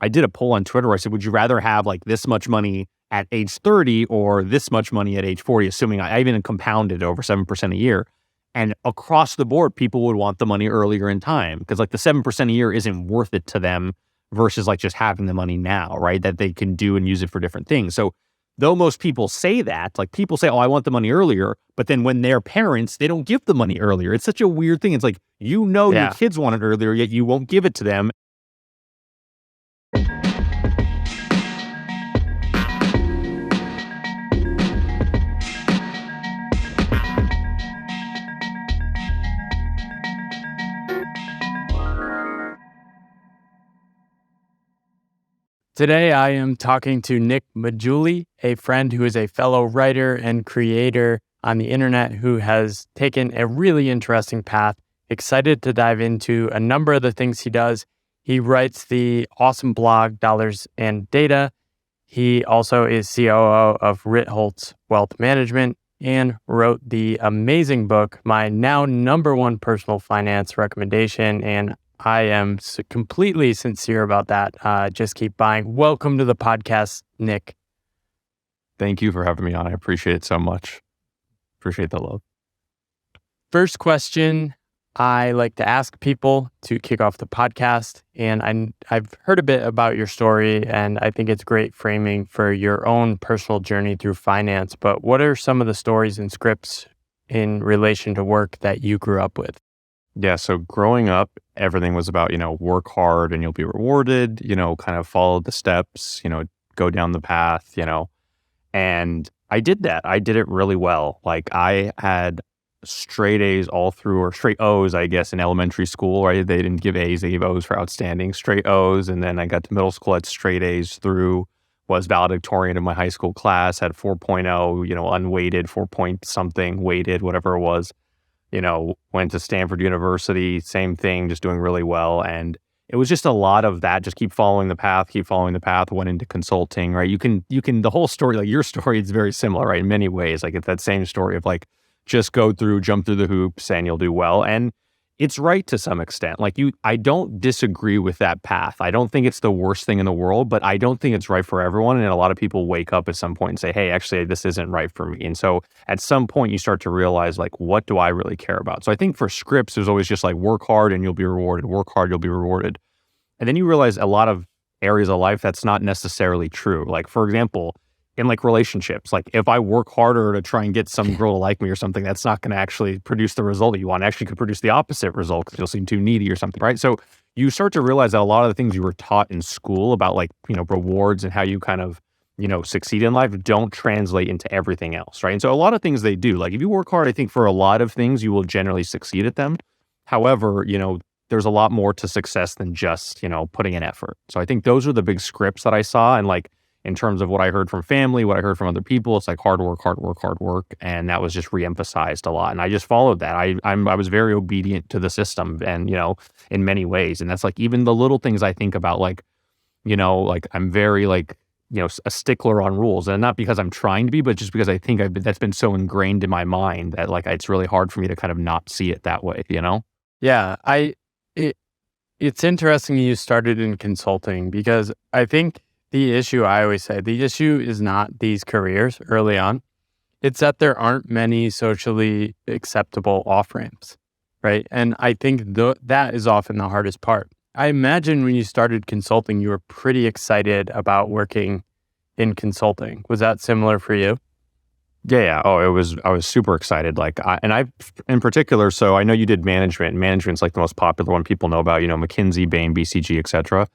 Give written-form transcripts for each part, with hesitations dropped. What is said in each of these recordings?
I did a poll on Twitter where I said, would you rather have like this much money at age 30 or this much money at age 40, assuming I even compounded over 7% a year. And across the board, people would want the money earlier in time because like the 7% a year isn't worth it to them versus like just having the money now, right? That they can do and use it for different things. So though most people say that, like people say, oh, I want the money earlier, but then when they're parents, they don't give the money earlier. It's such a weird thing. It's like, your kids want it earlier, yet you won't give it to them. Today, I am talking to Nick Maggiulli, a friend who is a fellow writer and creator on the internet who has taken a really interesting path. Excited to dive into a number of the things he does. He writes the awesome blog, Dollars and Data. He also is COO of Ritholtz Wealth Management and wrote the amazing book, my now #1 personal finance recommendation. And I am completely sincere about that. Just keep buying. Welcome to the podcast, Nick. Thank you for having me on. I appreciate it so much. Appreciate the love. First question I like to ask people to kick off the podcast. And I've heard a bit about your story, and I think it's great framing for your own personal journey through finance. But what are some of the stories and scripts in relation to work that you grew up with? Yeah, so growing up, everything was about, work hard and you'll be rewarded, kind of follow the steps, go down the path, and I did that. I did it really well. Like I had straight A's all through, or straight O's, I guess, in elementary school, right? They didn't give A's, they gave O's for outstanding, straight O's. And then I got to middle school at straight A's through, was valedictorian in my high school class, had 4.0, unweighted, 4 point something, weighted, whatever it was. Went to Stanford University, same thing, just doing really well. And it was just a lot of that, just keep following the path, went into consulting, right? You can, the whole story, like your story is very similar, right? In many ways, like it's that same story of like, just jump through the hoops and you'll do well. And it's right to some extent. Like I don't disagree with that path. I don't think it's the worst thing in the world, but I don't think it's right for everyone. And a lot of people wake up at some point and say, hey, actually, this isn't right for me. And so at some point you start to realize like, what do I really care about? So I think for scripts, there's always just like work hard and you'll be rewarded, work hard, you'll be rewarded. And then you realize a lot of areas of life, that's not necessarily true. Like for example, in like relationships, like if I work harder to try and get some girl to like me or something, that's not going to actually produce the result that you want. It actually could produce the opposite result because you'll seem too needy or something, right? So you start to realize that a lot of the things you were taught in school about like, rewards and how you kind of, succeed in life don't translate into everything else, right? And so a lot of things they do, like if you work hard, I think for a lot of things, you will generally succeed at them. However, there's a lot more to success than just, putting in effort. So I think those are the big scripts that I saw. And like, in terms of what I heard from family, what I heard from other people, it's like hard work. And that was just reemphasized a lot. And I just followed that. I was very obedient to the system and, in many ways. And that's like even the little things I think about, like, like I'm very like, a stickler on rules. And not because I'm trying to be, but just because I think that's been so ingrained in my mind that like, it's really hard for me to kind of not see it that way, Yeah, it's interesting you started in consulting because I think the issue is not these careers early on. It's that there aren't many socially acceptable off-ramps, right? And I think that is often the hardest part. I imagine when you started consulting, you were pretty excited about working in consulting. Was that similar for you? Yeah. Oh, I was super excited. Like, in particular, so I know you did management. Management's like the most popular one people know about, McKinsey, Bain, BCG, et cetera.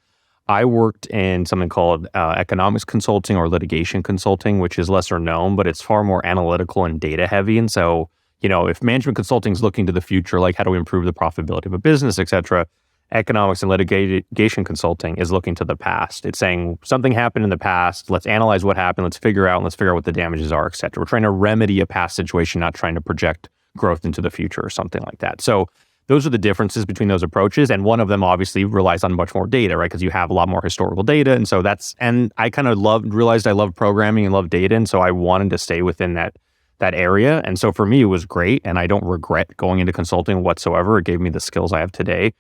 I worked in something called economics consulting or litigation consulting, which is lesser known, but it's far more analytical and data heavy. And so, if management consulting is looking to the future, like how do we improve the profitability of a business, et cetera, economics and litigation consulting is looking to the past. It's saying something happened in the past. Let's analyze what happened. Let's figure out what the damages are, et cetera. We're trying to remedy a past situation, not trying to project growth into the future or something like that. So those are the differences between those approaches. And one of them obviously relies on much more data, right? Because you have a lot more historical data. And so and I kind of realized I love programming and love data. And so I wanted to stay within that area. And so for me, it was great. And I don't regret going into consulting whatsoever. It gave me the skills I have today.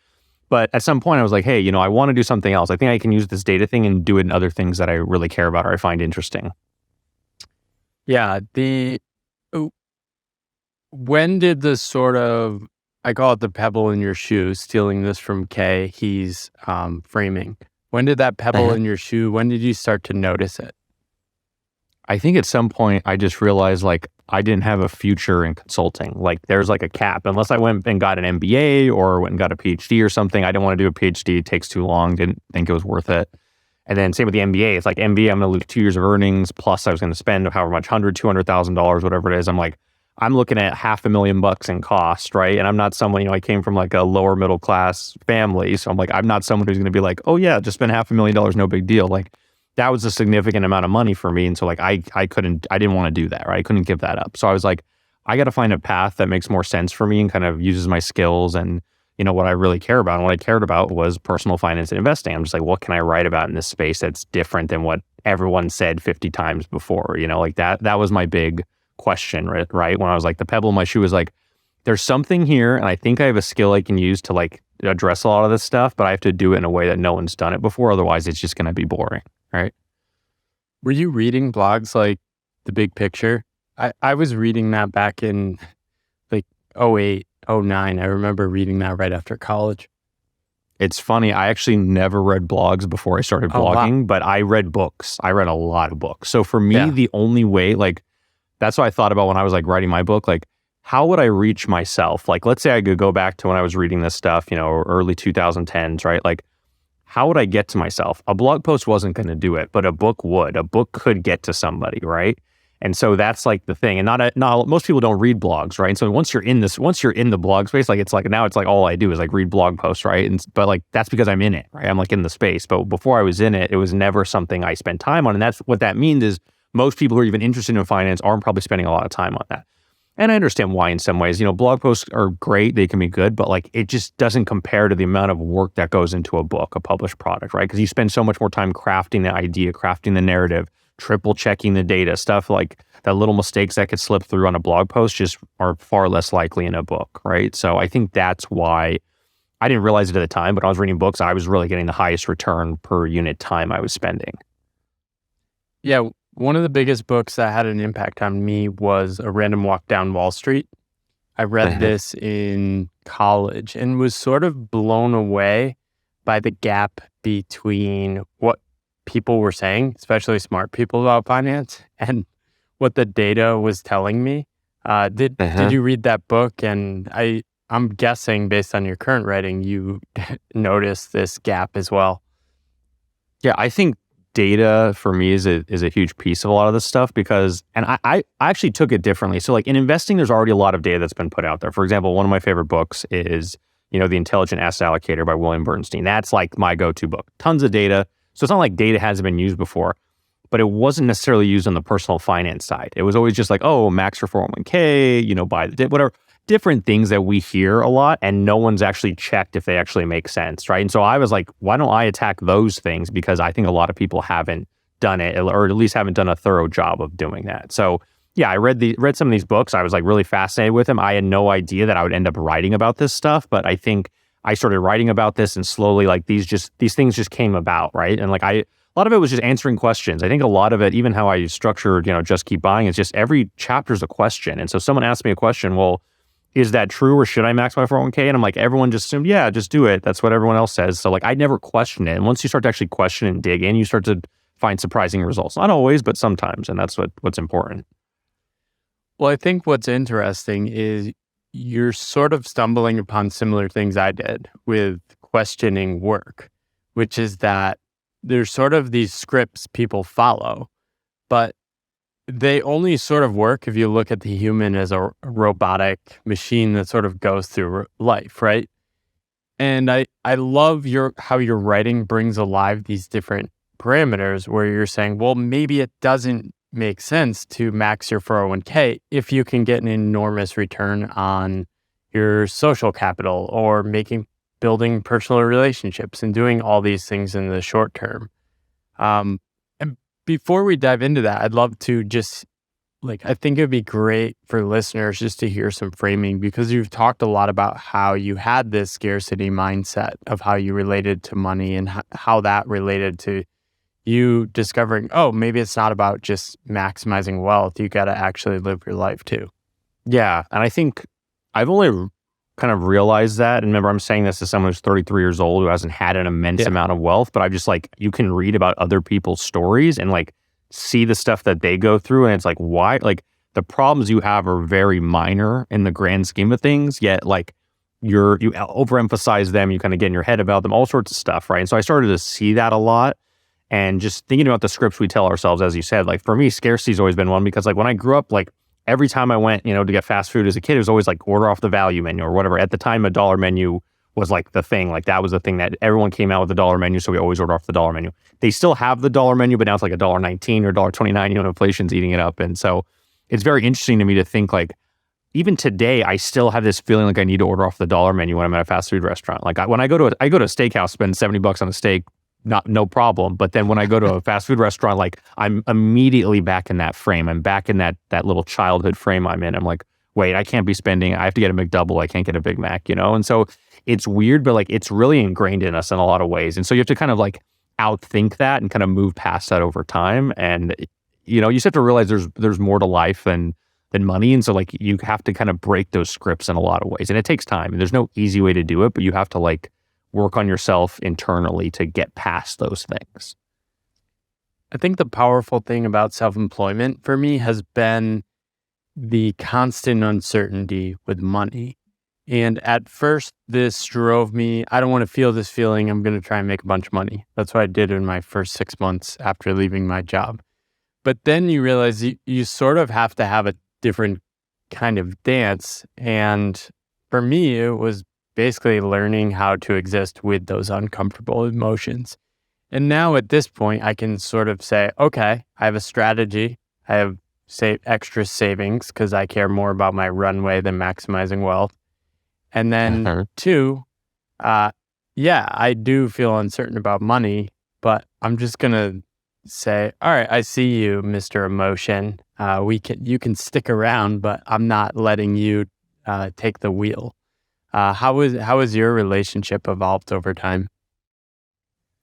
But at some point I was like, hey, I want to do something else. I think I can use this data thing and do it in other things that I really care about or I find interesting. Yeah. When did the sort of, I call it the pebble in your shoe, stealing this from Kay, he's framing. When did that pebble in your shoe, when did you start to notice it? I think at some point I just realized like I didn't have a future in consulting. Like there's like a cap. Unless I went and got an MBA or went and got a PhD or something, I didn't want to do a PhD. It takes too long. Didn't think it was worth it. And then same with the MBA. It's like MBA, I'm going to lose 2 years of earnings. Plus I was going to spend however much, $200,000, whatever it is. I'm looking at $500,000 in cost, right? And I'm not someone, I came from like a lower middle class family. So I'm like, I'm not someone who's going to be like, oh yeah, just spend $500,000, no big deal. Like that was a significant amount of money for me. And so like, I didn't want to do that, right? I couldn't give that up. So I was like, I got to find a path that makes more sense for me and kind of uses my skills and, what I really care about. And what I cared about was personal finance and investing. I'm just like, what can I write about in this space that's different than what everyone said 50 times before? Like that was my big question, right? When I was like, the pebble in my shoe was like, there's something here and I think I have a skill I can use to like address a lot of this stuff, but I have to do it in a way that no one's done it before. Otherwise it's just going to be boring, right? Were you reading blogs like The Big Picture? I was reading that back in like 08, 09. I remember reading that right after college. It's funny. I actually never read blogs before I started blogging, wow. but I read books. I read a lot of books. So for me, Yeah. the only way, like, that's what I thought about when I was like writing my book. Like, how would I reach myself? Like, let's say I could go back to when I was reading this stuff, early 2010s, right? Like, how would I get to myself? A blog post wasn't going to do it, but a book would. A book could get to somebody, right? And so that's like the thing. And not most people don't read blogs, right? And so once you're in the blog space, like it's like all I do is like read blog posts, right? But like that's because I'm in it, right? I'm like in the space. But before I was in it, it was never something I spent time on. And that's what that means is most people who are even interested in finance aren't probably spending a lot of time on that. And I understand why in some ways. Blog posts are great, they can be good, but like it just doesn't compare to the amount of work that goes into a book, a published product, right? Because you spend so much more time crafting the idea, crafting the narrative, triple checking the data, stuff like that. Little mistakes that could slip through on a blog post just are far less likely in a book, right? So I think that's why I didn't realize it at the time, but I was reading books, I was really getting the highest return per unit time I was spending. Yeah. One of the biggest books that had an impact on me was A Random Walk Down Wall Street. I read this in college and was sort of blown away by the gap between what people were saying, especially smart people about finance, and what the data was telling me. Did you read that book? And I'm guessing based on your current writing, you noticed this gap as well. Yeah, I think data for me is a huge piece of a lot of this stuff because, and I actually took it differently. So like in investing, there's already a lot of data that's been put out there. For example, one of my favorite books is, The Intelligent Asset Allocator by William Bernstein. That's like my go-to book. Tons of data. So it's not like data hasn't been used before, but it wasn't necessarily used on the personal finance side. It was always just like, oh, max your 401k, buy the dip, whatever. Different things that we hear a lot and no one's actually checked if they actually make sense, right? And so I was like, why don't I attack those things? Because I think a lot of people haven't done it, or at least haven't done a thorough job of doing that. So yeah, I read some of these books. I was like really fascinated with them. I had no idea that I would end up writing about this stuff, but I think I started writing about this and slowly like these things just came about, right? And like a lot of it was just answering questions. I think a lot of it, even how I structured, Just Keep Buying, is just every chapter is a question. And so someone asked me a question, well, is that true or should I max my 401k? And I'm like, everyone just assumed, yeah, just do it. That's what everyone else says. So like I never question it. And once you start to actually question and dig in, you start to find surprising results. Not always, but sometimes. And that's what's important. Well, I think what's interesting is you're sort of stumbling upon similar things I did with questioning work, which is that there's sort of these scripts people follow, but they only sort of work if you look at the human as a robotic machine that sort of goes through life, right? And I love how your writing brings alive these different parameters where you're saying, well, maybe it doesn't make sense to max your 401k if you can get an enormous return on your social capital or building personal relationships and doing all these things in the short term. And before we dive into that, I'd love to just like, I think it'd be great for listeners just to hear some framing because you've talked a lot about how you had this scarcity mindset of how you related to money and how that related to you discovering, oh, maybe it's not about just maximizing wealth. You got to actually live your life too. Yeah. And I think I've only kind of realized that. And remember, I'm saying this to someone who's 33 years old who hasn't had an immense amount of wealth, but I just like, you can read about other people's stories and like see the stuff that they go through. And it's like, why? Like the problems you have are very minor in the grand scheme of things, yet like you overemphasize them, you kind of get in your head about them, all sorts of stuff. Right. And so I started to see that a lot. And just thinking about the scripts we tell ourselves, as you said, like for me, scarcity's always been one because like when I grew up, like every time I went, to get fast food as a kid, it was always like order off the value menu or whatever. At the time, a dollar menu was like the thing. Like that was the thing that everyone came out with the dollar menu. So we always order off the dollar menu. They still have the dollar menu, but now it's like $1.19 or $1.29, inflation's eating it up. And so it's very interesting to me to think like, even today, I still have this feeling like I need to order off the dollar menu when I'm at a fast food restaurant. Like when I go to a steakhouse, spend $70 on a steak, no problem. But then when I go to a fast food restaurant, like I'm immediately back in that frame. I'm back in that little childhood frame I'm in. I'm like, wait, I can't be spending. I have to get a McDouble. I can't get a Big Mac, And so it's weird, but like it's really ingrained in us in a lot of ways. And so you have to kind of like outthink that and kind of move past that over time. And you just have to realize there's more to life than money. And so like you have to kind of break those scripts in a lot of ways. And it takes time. And there's no easy way to do it, but you have to like work on yourself internally to get past those things. I think the powerful thing about self-employment for me has been the constant uncertainty with money. And at first, this drove me, I don't want to feel this feeling. I'm going to try and make a bunch of money. That's what I did in my first 6 months after leaving my job. But then you realize you sort of have to have a different kind of dance. And for me, it was basically learning how to exist with those uncomfortable emotions. And now at this point, I can sort of say, okay, I have a strategy. I have extra savings because I care more about my runway than maximizing wealth. And then two, I do feel uncertain about money, but I'm just going to say, all right, I see you, Mr. Emotion. You can stick around, but I'm not letting you take the wheel. How has your relationship evolved over time?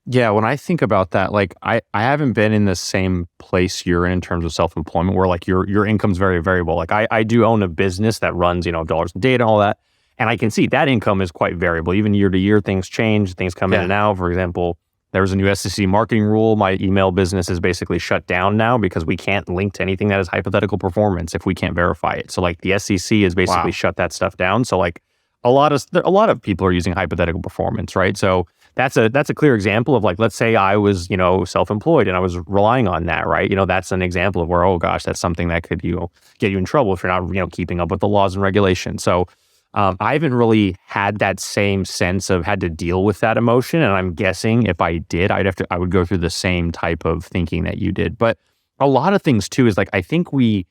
Yeah, when I think about that, like I haven't been in the same place you're in terms of self-employment where like your income's very variable. Like I do own a business that runs, dollars a day and all that. And I can see that income is quite variable. Even year to year, things change, things come in and out. For example, there was a new SEC marketing rule. My email business is basically shut down now because we can't link to anything that is hypothetical performance if we can't verify it. So like the SEC has basically shut that stuff down. So like a lot of people are using hypothetical performance, right? So that's a clear example of like, let's say I was, self-employed and I was relying on that, right? That's an example of where, oh gosh, that's something that could, get you in trouble if you're not, keeping up with the laws and regulations. So I haven't really had that same sense of had to deal with that emotion. And I'm guessing if I did, I would go through the same type of thinking that you did. But a lot of things too is like, I think we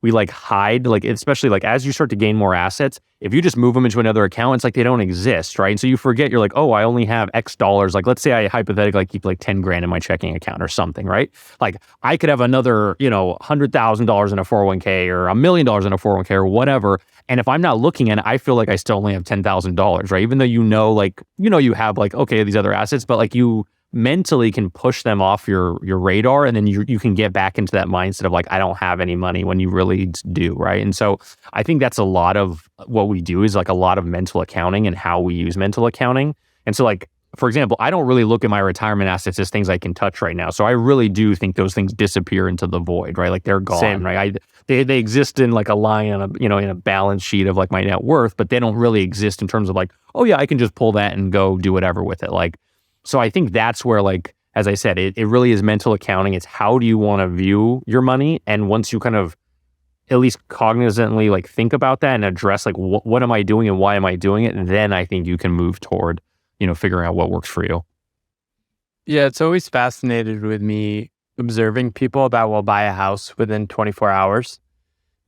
like hide, like, especially like as you start to gain more assets, if you just move them into another account, it's like they don't exist, right? And so you forget, you're like, oh, I only have X dollars. Like, let's say I hypothetically keep like 10 grand in my checking account or something, right? Like I could have another, $100,000 in a 401k or $1 million in a 401k or whatever. And if I'm not looking at it, I feel like I still only have $10,000, right? Even though you have like, okay, these other assets, but like you mentally can push them off your radar, and then you can get back into that mindset of like, I don't have any money when you really do, right? And so I think that's a lot of what we do is like a lot of mental accounting and how we use mental accounting. And so like, for example, I don't really look at my retirement assets as things I can touch right now. So I really do think those things disappear into the void, right? Like they're gone, Same. right? They exist in like a line on in a balance sheet of like my net worth, but they don't really exist in terms of like, oh yeah, I can just pull that and go do whatever with it. Like, so I think that's where, like, as I said, it really is mental accounting. It's how do you want to view your money? And once you kind of at least cognizantly like think about that and address like, what am I doing and why am I doing it? And then I think you can move toward, figuring out what works for you. Yeah, it's always fascinated with me observing people that will buy a house within 24 hours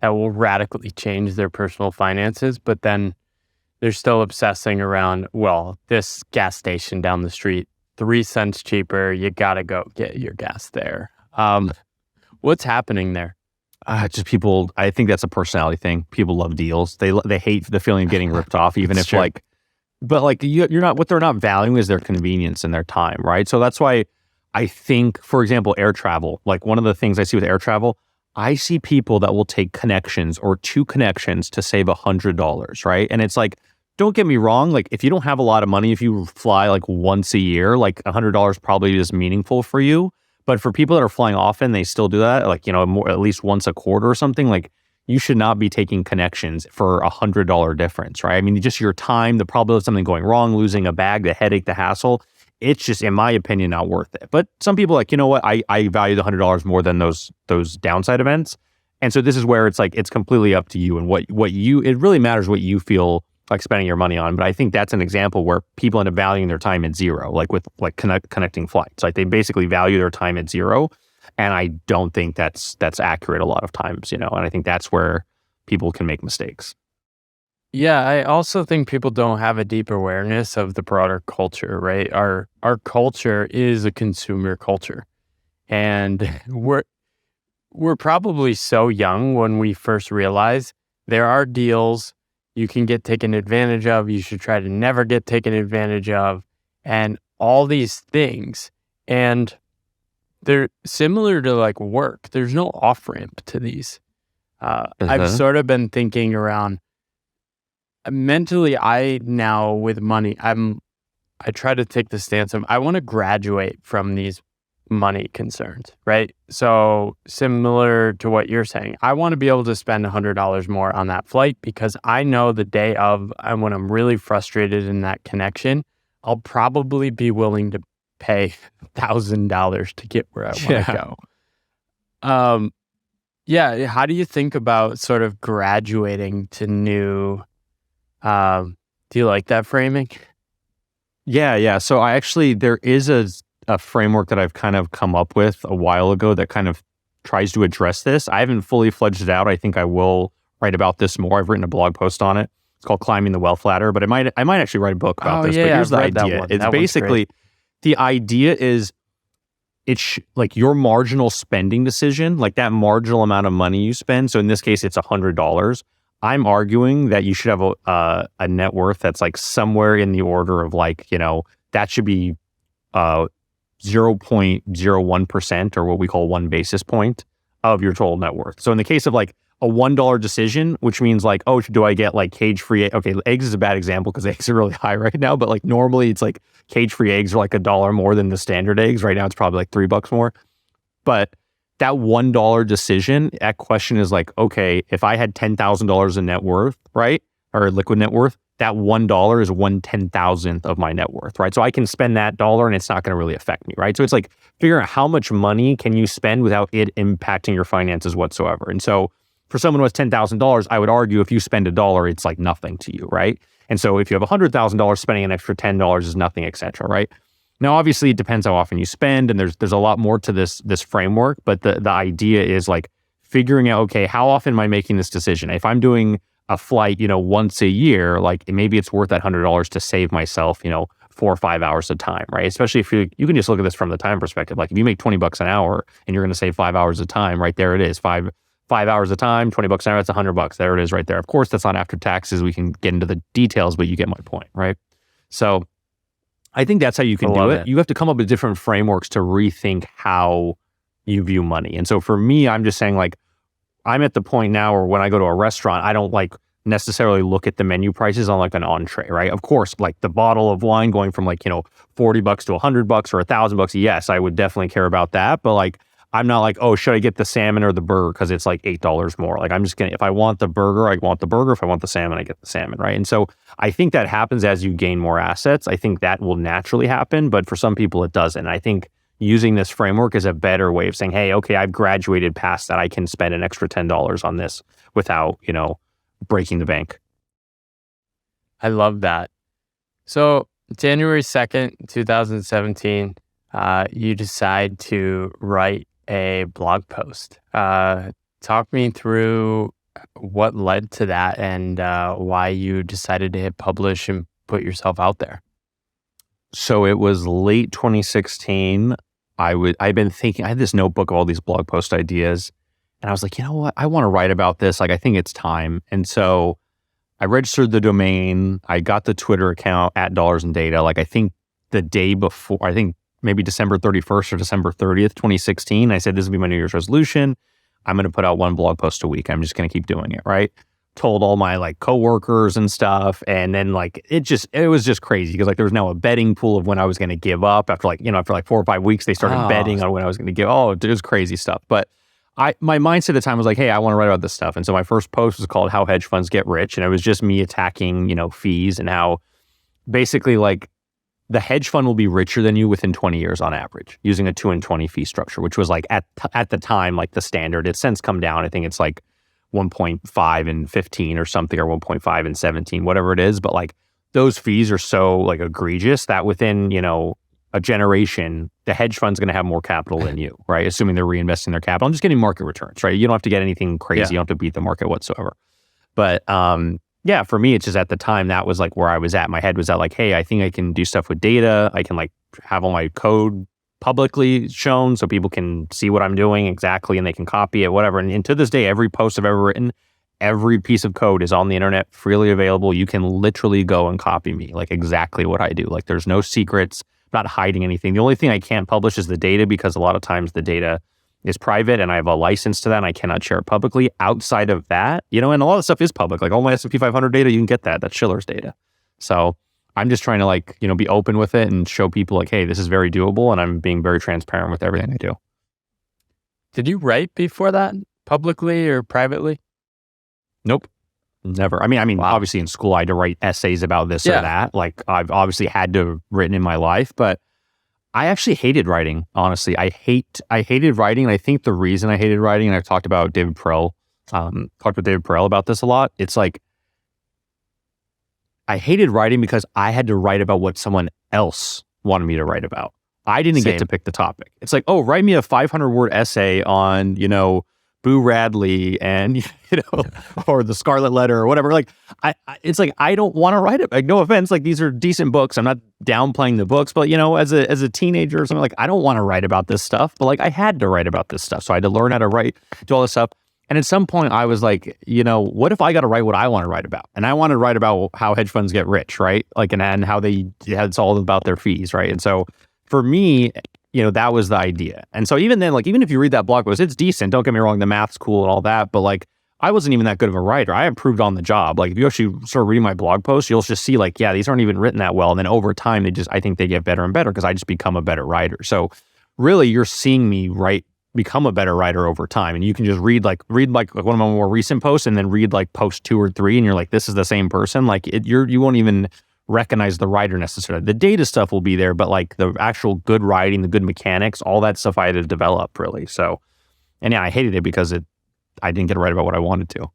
that will radically change their personal finances, but then they're still obsessing around, well, this gas station down the street, 3 cents cheaper. You got to go get your gas there. What's happening there? Just people, I think that's a personality thing. People love deals. They hate the feeling of getting ripped off, even It's if true. like, but like you're not, what they're not valuing is their convenience and their time, right? So that's why I think, for example, air travel, like one of the things I see with air travel, I see people that will take connections or two connections to save $100, right? And it's like, don't get me wrong, like if you don't have a lot of money, if you fly like once a year, like $100 probably is meaningful for you. But for people that are flying often, they still do that, like, more, at least once a quarter or something. Like, you should not be taking connections for $100 difference, right? I mean, just your time, the probability of something going wrong, losing a bag, the headache, the hassle. It's just, in my opinion, not worth it. But some people are like, you know what? I value the $100 more than those downside events. And so this is where it's like it's completely up to you and what you. It really matters what you feel like spending your money on. But I think that's an example where people end up valuing their time at zero, like with like connecting flights. Like they basically value their time at zero. And I don't think that's accurate a lot of times, And I think that's where people can make mistakes. Yeah, I also think people don't have a deep awareness of the broader culture, right? Our culture is a consumer culture. And we're probably so young when we first realize there are deals you can get taken advantage of, you should try to never get taken advantage of, and all these things. And they're similar to like work. There's no off ramp to these. I've Uh-huh. sort of been thinking around mentally. I now with money, I try to take the stance of I want to graduate from these money concerns, right? So similar to what you're saying, I want to be able to spend $100 more on that flight because I know the day of and when I'm really frustrated in that connection, I'll probably be willing to pay $1,000 to get where I want to Yeah. go. Um, yeah. How do you think about sort of graduating to new? Do you like that framing? Yeah, yeah. So there is a framework that I've kind of come up with a while ago that kind of tries to address this. I haven't fully fledged it out. I think I will write about this more. I've written a blog post on it. It's called Climbing the Wealth Ladder, but I might actually write a book about Oh this. But yeah, here's I've the read that idea. one. It's That one's great. basically the idea is like your marginal spending decision, like that marginal amount of money you spend. So in this case, it's $100. I'm arguing that you should have a net worth that's like somewhere in the order of like, that should be 0.01% or what we call 1 basis point of your total net worth. So in the case of like a $1 decision, which means like, oh, do I get like cage-free? Okay, eggs is a bad example because eggs are really high right now, but like normally it's like cage-free eggs are like $1 more than the standard eggs. Right now it's probably like $3 more. But that $1 decision, that question is like, okay, if I had $10,000 in net worth, right, or liquid net worth, that $1 is 1/10,000th of my net worth, right? So I can spend that dollar and it's not going to really affect me, right? So it's like figuring out how much money can you spend without it impacting your finances whatsoever. And so for someone who has $10,000, I would argue if you spend $1, it's like nothing to you, right? And so if you have $100,000, spending an extra $10 is nothing, et cetera, right? Now, obviously, it depends how often you spend, and there's a lot more to this framework. But the idea is like figuring out, okay, how often am I making this decision? If I'm doing a flight, once a year, like maybe it's worth that $100 to save myself, 4 or 5 hours of time, right? Especially if you can just look at this from the time perspective. Like if you make $20 an hour and you're going to save 5 hours of time, right there it is, five hours of time, $20 an hour, that's $100. There it is, right there. Of course, that's not after taxes. We can get into the details, but you get my point, right? So I think that's how you I can do love it. it. You have to come up with different frameworks to rethink how you view money. And so for me, I'm just saying like, I'm at the point now where when I go to a restaurant, I don't like necessarily look at the menu prices on like an entree, right? Of course, like the bottle of wine going from like, $40 to $100 or $1,000. Yes, I would definitely care about that. But like, I'm not like, oh, should I get the salmon or the burger? Cause it's like $8 more. Like I'm just gonna, if I want the burger, I want the burger. If I want the salmon, I get the salmon, right? And so I think that happens as you gain more assets. I think that will naturally happen, but for some people it doesn't. I think using this framework is a better way of saying, hey, okay, I've graduated past that. I can spend an extra $10 on this without, breaking the bank. I love that. So January 2nd, 2017, you decide to write a blog post. Talk me through what led to that and why you decided to hit publish and put yourself out there. So it was late 2016. I've been thinking, I had this notebook of all these blog post ideas. And I was like, you know what? I want to write about this. Like, I think it's time. And so I registered the domain. I got the Twitter account at Dollars and Data. Like, I think the day before, I think maybe December 31st or December 30th, 2016, I said, this will be my New Year's resolution. I'm going to put out one blog post a week. I'm just going to keep doing it. Right. Told all my like coworkers and stuff. And then like, it was just crazy because like there was now a betting pool of when I was going to give up after like, after like 4 or 5 weeks, they started betting on when I was going to give. Oh, it was crazy stuff. But my mindset at the time was like, hey, I want to write about this stuff. And so my first post was called How Hedge Funds Get Rich. And it was just me attacking, fees and how basically like the hedge fund will be richer than you within 20 years on average using a 2 and 20 fee structure, which was like at the time, like the standard. It's since come down. I think it's like 1.5 and 15 or something, or 1.5 and 17, whatever it is. But like those fees are so like egregious that within, a generation, the hedge fund's going to have more capital than you, right? Assuming they're reinvesting their capital and just getting market returns, right? You don't have to get anything crazy. Yeah. You don't have to beat the market whatsoever. But yeah, for me, it's just at the time, that was like where I was at. My head was at like, hey, I think I can do stuff with data. I can like have all my code publicly shown so people can see what I'm doing exactly and they can copy it, whatever. And to this day, every post I've ever written, every piece of code is on the internet, freely available. You can literally go and copy me, like exactly what I do. Like there's no secrets, not hiding anything. The only thing I can't publish is the data because a lot of times the data is private and I have a license to that and I cannot share it publicly. Outside of that, and a lot of stuff is public. Like all my S&P 500 data, you can get that. That's Shiller's data. So I'm just trying to like, be open with it and show people like, hey, this is very doable. And I'm being very transparent with everything I do. Did you write before that publicly or privately? Nope. Never. I mean, Wow. Obviously in school I had to write essays about this or that. Like I've obviously had to have written in my life, but I actually hated writing. Honestly, I hated writing. And I think the reason I hated writing, and I've talked about David Perell, about this a lot. It's like, I hated writing because I had to write about what someone else wanted me to write about. I didn't get to pick the topic. It's like, oh, write me a 500-word essay on, Boo Radley and, or the Scarlet Letter or whatever. Like, it's like, I don't want to write it. Like, no offense. Like, these are decent books. I'm not downplaying the books, but, as a teenager or something, like, I don't want to write about this stuff, but like, I had to write about this stuff. So I had to learn how to write, do all this stuff. And at some point I was like, what if I got to write what I want to write about? And I want to write about how hedge funds get rich, right? Like, and how it's all about their fees, right? And so for me, that was the idea. And so even then, like, even if you read that blog post, it's decent. Don't get me wrong, the math's cool and all that, but like, I wasn't even that good of a writer. I improved on the job. Like, if you actually start reading my blog posts, you'll just see like, yeah, these aren't even written that well. And then over time, I think they get better and better because I just become a better writer. So really, you're seeing me become a better writer over time. And you can just read like one of my more recent posts and then read like post 2 or 3 and you're like, this is the same person. Like you won't even recognize the writer necessarily. The data stuff will be there, but like the actual good writing, the good mechanics, all that stuff I had to develop really. So, and yeah, I hated it because I didn't get to write about what I wanted to.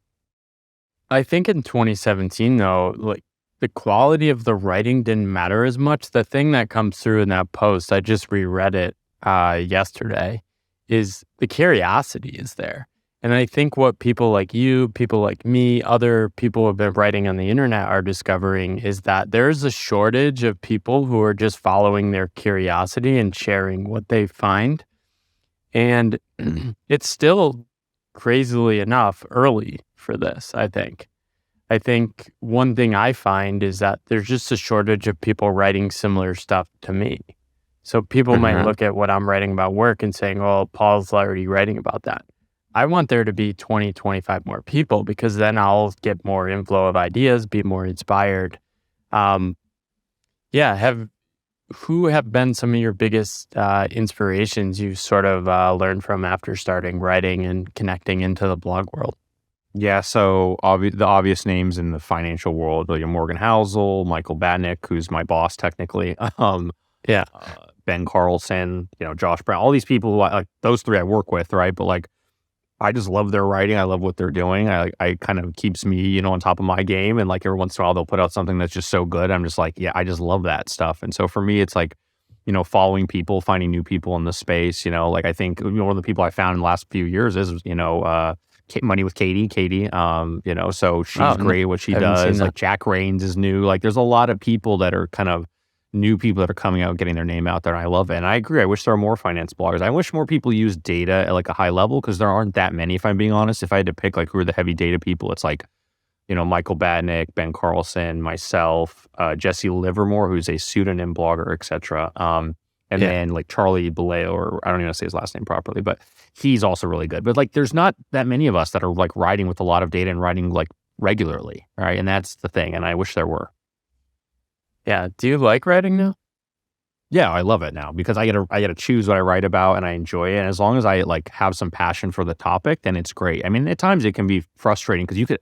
I think in 2017 though, like the quality of the writing didn't matter as much. The thing that comes through in that post, I just reread it yesterday, is the curiosity is there. And I think what people like you, people like me, other people who have been writing on the internet are discovering is that there's a shortage of people who are just following their curiosity and sharing what they find. And it's still, crazily enough, early for this, I think. I think one thing I find is that there's just a shortage of people writing similar stuff to me. So people might look at what I'm writing about work and saying, oh, Paul's already writing about that. I want there to be 20, 25 more people because then I'll get more inflow of ideas, be more inspired. Who have been some of your biggest inspirations you've sort of learned from after starting writing and connecting into the blog world? Yeah, so the obvious names in the financial world, like Morgan Housel, Michael Batnick, who's my boss technically, Ben Carlson, Josh Brown, all these people who like those 3 I work with, right? But like, I just love their writing. I love what they're doing. I kind of keeps me, on top of my game. And like every once in a while, they'll put out something that's just so good. I'm just like, yeah, I just love that stuff. And so for me, it's like, following people, finding new people in the space. Like I think one of the people I found in the last few years is, Money with Katie. So she's great at what she does. Like Jack Rains is new. Like there's a lot of people that are kind of new people that are coming out, getting their name out there. And I love it. And I agree. I wish there were more finance bloggers. I wish more people use data at like a high level because there aren't that many, if I'm being honest. If I had to pick like who are the heavy data people, it's like, Michael Batnick, Ben Carlson, myself, Jesse Livermore, who's a pseudonym blogger, etc. And then like Charlie Baleo, or I don't even know how to say his last name properly, but he's also really good. But like, there's not that many of us that are like writing with a lot of data and writing like regularly, right? And that's the thing. And I wish there were. Yeah. Do you like writing now? Yeah, I love it now because I get to choose what I write about and I enjoy it. And as long as I like have some passion for the topic, then it's great. I mean, at times it can be frustrating because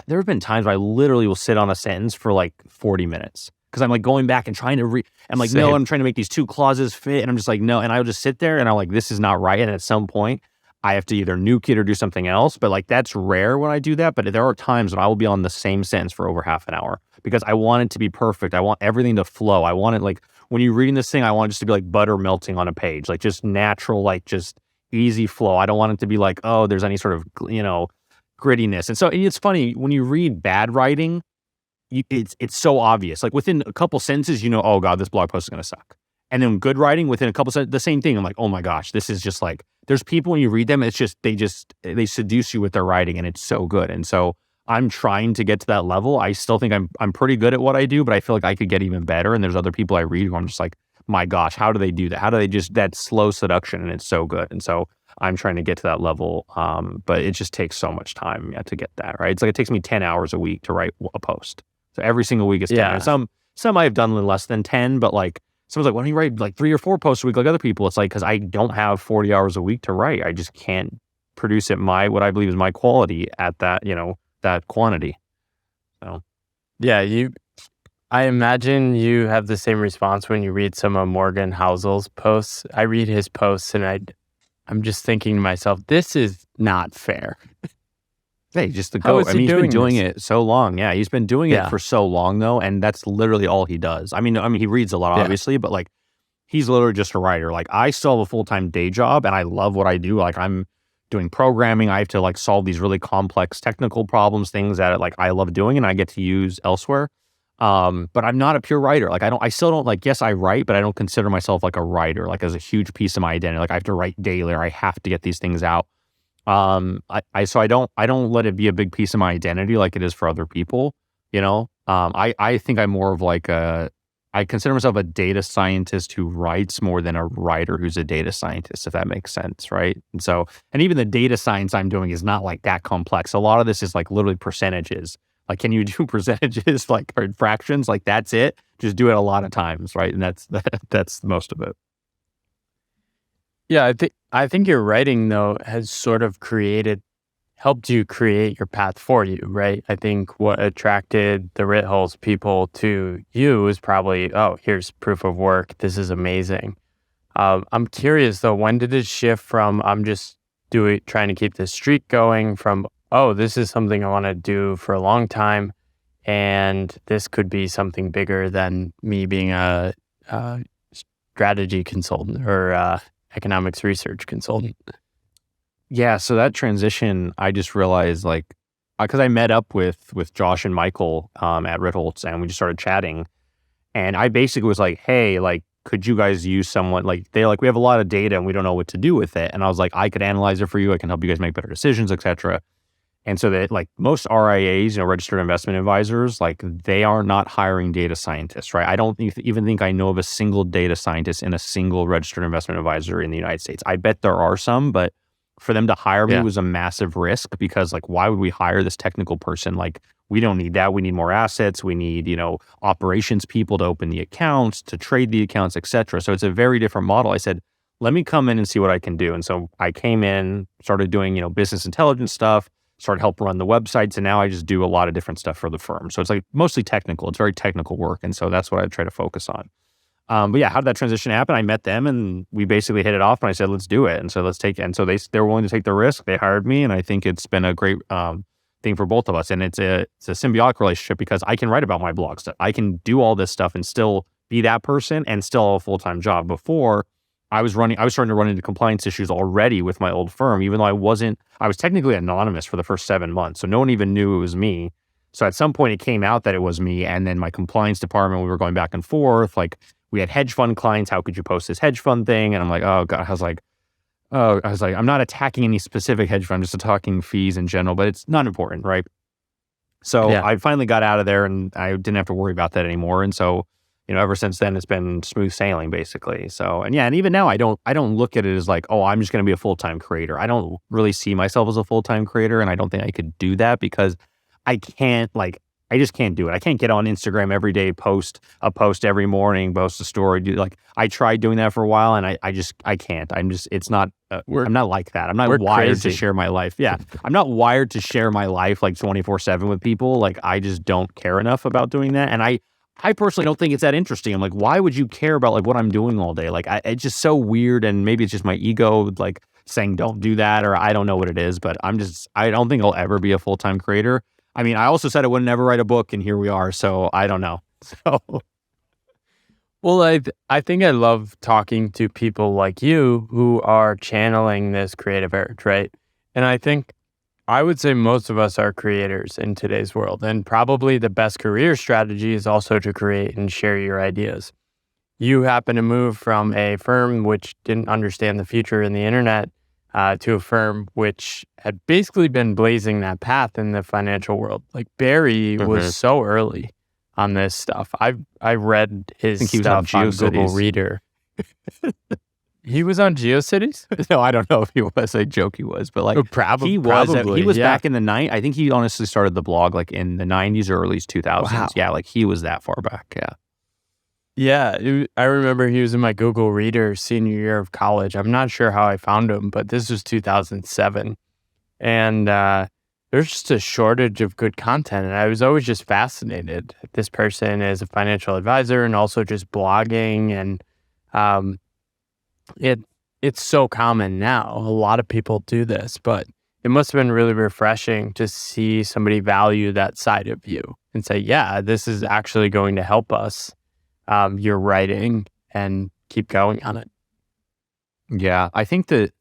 there have been times where I literally will sit on a sentence for like 40 minutes because I'm like going back and trying to I'm like, no, I'm trying to make these two clauses fit. And I'm just like, no. And I'll just sit there and I'm like, this is not right. And at some point I have to either nuke it or do something else. But like, that's rare when I do that. But there are times when I will be on the same sentence for over half an hour because I want it to be perfect. I want everything to flow. I want it like, when you're reading this thing, I want it just to be like butter melting on a page, like just natural, like just easy flow. I don't want it to be like, oh, there's any sort of, grittiness. And so it's funny when you read bad writing, it's so obvious. Like within a couple sentences, oh God, this blog post is going to suck. And then good writing within a couple sentences, the same thing. I'm like, oh my gosh, this is just like, there's people when you read them, it's just, they seduce you with their writing and it's so good. And so I'm trying to get to that level. I still think I'm pretty good at what I do, but I feel like I could get even better. And there's other people I read who I'm just like, my gosh, how do they do that? How do they just, that slow seduction? And it's so good. And so I'm trying to get to that level. But it just takes so much time to get that, right? It's like, it takes me 10 hours a week to write a post. So every single week is 10. And some I've done less than 10, but like, someone's like, why don't you write like 3 or 4 posts a week like other people? It's like, because I don't have 40 hours a week to write. I just can't produce at what I believe is my quality at that, that quantity. So yeah, I imagine you have the same response when you read some of Morgan Housel's posts. I read his posts and I'm just thinking to myself, this is not fair. Hey, just to go. I mean, he's been doing it so long. Yeah, he's been doing it for so long though, and that's literally all he does. I mean, he reads a lot, obviously, but like, he's literally just a writer. Like, I still have a full-time day job, and I love what I do. Like, I'm doing programming. I have to like solve these really complex technical problems, things that like I love doing, and I get to use elsewhere. But I'm not a pure writer. Like, I still don't like. Yes, I write, but I don't consider myself like a writer. Like, as a huge piece of my identity. Like, I have to write daily, or I have to get these things out. So I don't let it be a big piece of my identity like it is for other people, I think I'm more of like I consider myself a data scientist who writes more than a writer who's a data scientist, if that makes sense, right? And even the data science I'm doing is not like that complex. A lot of this is like literally percentages. Like, can you do percentages like or fractions? Like, that's it. Just do it a lot of times, right? And that's most of it. Yeah, I think your writing though has sort of helped you create your path for you, right? I think what attracted the Ritholtz people to you is probably, oh, here's proof of work. This is amazing. I'm curious though, when did it shift from I'm just trying to keep this streak going from, oh, this is something I want to do for a long time, and this could be something bigger than me being a strategy consultant or economics research consultant? Yeah, so that transition, I just realized like, because I met up with Josh and Michael at Ritholtz, and we just started chatting, and I basically was like, hey, like, could you guys use someone, like, they like, we have a lot of data and we don't know what to do with it. And I was like, I could analyze it for you. I can help you guys make better decisions, etc. And so that like most RIAs, registered investment advisors, like they are not hiring data scientists, right? I don't even think I know of a single data scientist in a single registered investment advisor in the United States. I bet there are some, but for them to hire me was a massive risk because like, why would we hire this technical person? Like, we don't need that. We need more assets. We need, operations people to open the accounts, to trade the accounts, etc. So it's a very different model. I said, let me come in and see what I can do. And so I came in, started doing, business intelligence stuff, started help run the websites, and now I just do a lot of different stuff for the firm. So it's like mostly technical. It's very technical work. And so that's what I try to focus on. But yeah, how did that transition happen? I met them and we basically hit it off, and I said, let's do it. And so they're willing to take the risk. They hired me, and I think it's been a great thing for both of us. And it's a symbiotic relationship because I can write about my blog stuff. I can do all this stuff and still be that person and still have a full-time job. Before, I was starting to run into compliance issues already with my old firm, even though I was technically anonymous for the first 7 months. So no one even knew it was me. So at some point it came out that it was me. And then my compliance department, we were going back and forth. Like, we had hedge fund clients. How could you post this hedge fund thing? And I'm like, oh God, I was like, I'm not attacking any specific hedge fund, I'm just attacking fees in general, but it's not important, right? So Yeah. I finally got out of there and I didn't have to worry about that anymore. And so, ever since then it's been smooth sailing basically. So, and yeah, and even now I don't look at it as like, oh, I'm just going to be a full-time creator. I don't really see myself as a full-time creator. And I don't think I could do that because I just can't do it. I can't get on Instagram every day, post a post every morning, post a story. I tried doing that for a while and I can't. I'm not like that. I'm not We're wired to crazy. share my life. Yeah. I'm not wired to share my life like 24/7 with people. Like I just don't care enough about doing that. And I personally don't think it's that interesting. I'm like, why would you care about like what I'm doing all day? Like it's just so weird. And maybe it's just my ego like saying don't do that, or I don't know what it is, but I don't think I'll ever be a full-time creator. I mean, I also said I would never write a book, and here we are. So I don't know. So Well, I think I love talking to people like you who are channeling this creative urge, right? And I think I would say most of us are creators in today's world, and probably the best career strategy is also to create and share your ideas. You happen to move from a firm which didn't understand the future in the internet to a firm which had basically been blazing that path in the financial world. Like Barry mhm. was so early on this stuff. I read I his think he was on stuff on Google GeoCities. Reader. He was on GeoCities? No, I don't know if he was. I joke he was, but like he Probably, was yeah. back in the night. I think he honestly started the blog like in the 90s or early 2000s. Wow. Yeah, like he was that far back. Yeah. Yeah, I remember he was in my Google Reader senior year of college. I'm not sure how I found him, but this was 2007. And there's just a shortage of good content. And I was always just fascinated. This person is a financial advisor and also just blogging. And um, it's so common now. A lot of people do this, but it must have been really refreshing to see somebody value that side of you and say, yeah, this is actually going to help us your writing and keep going on it. Yeah. I think that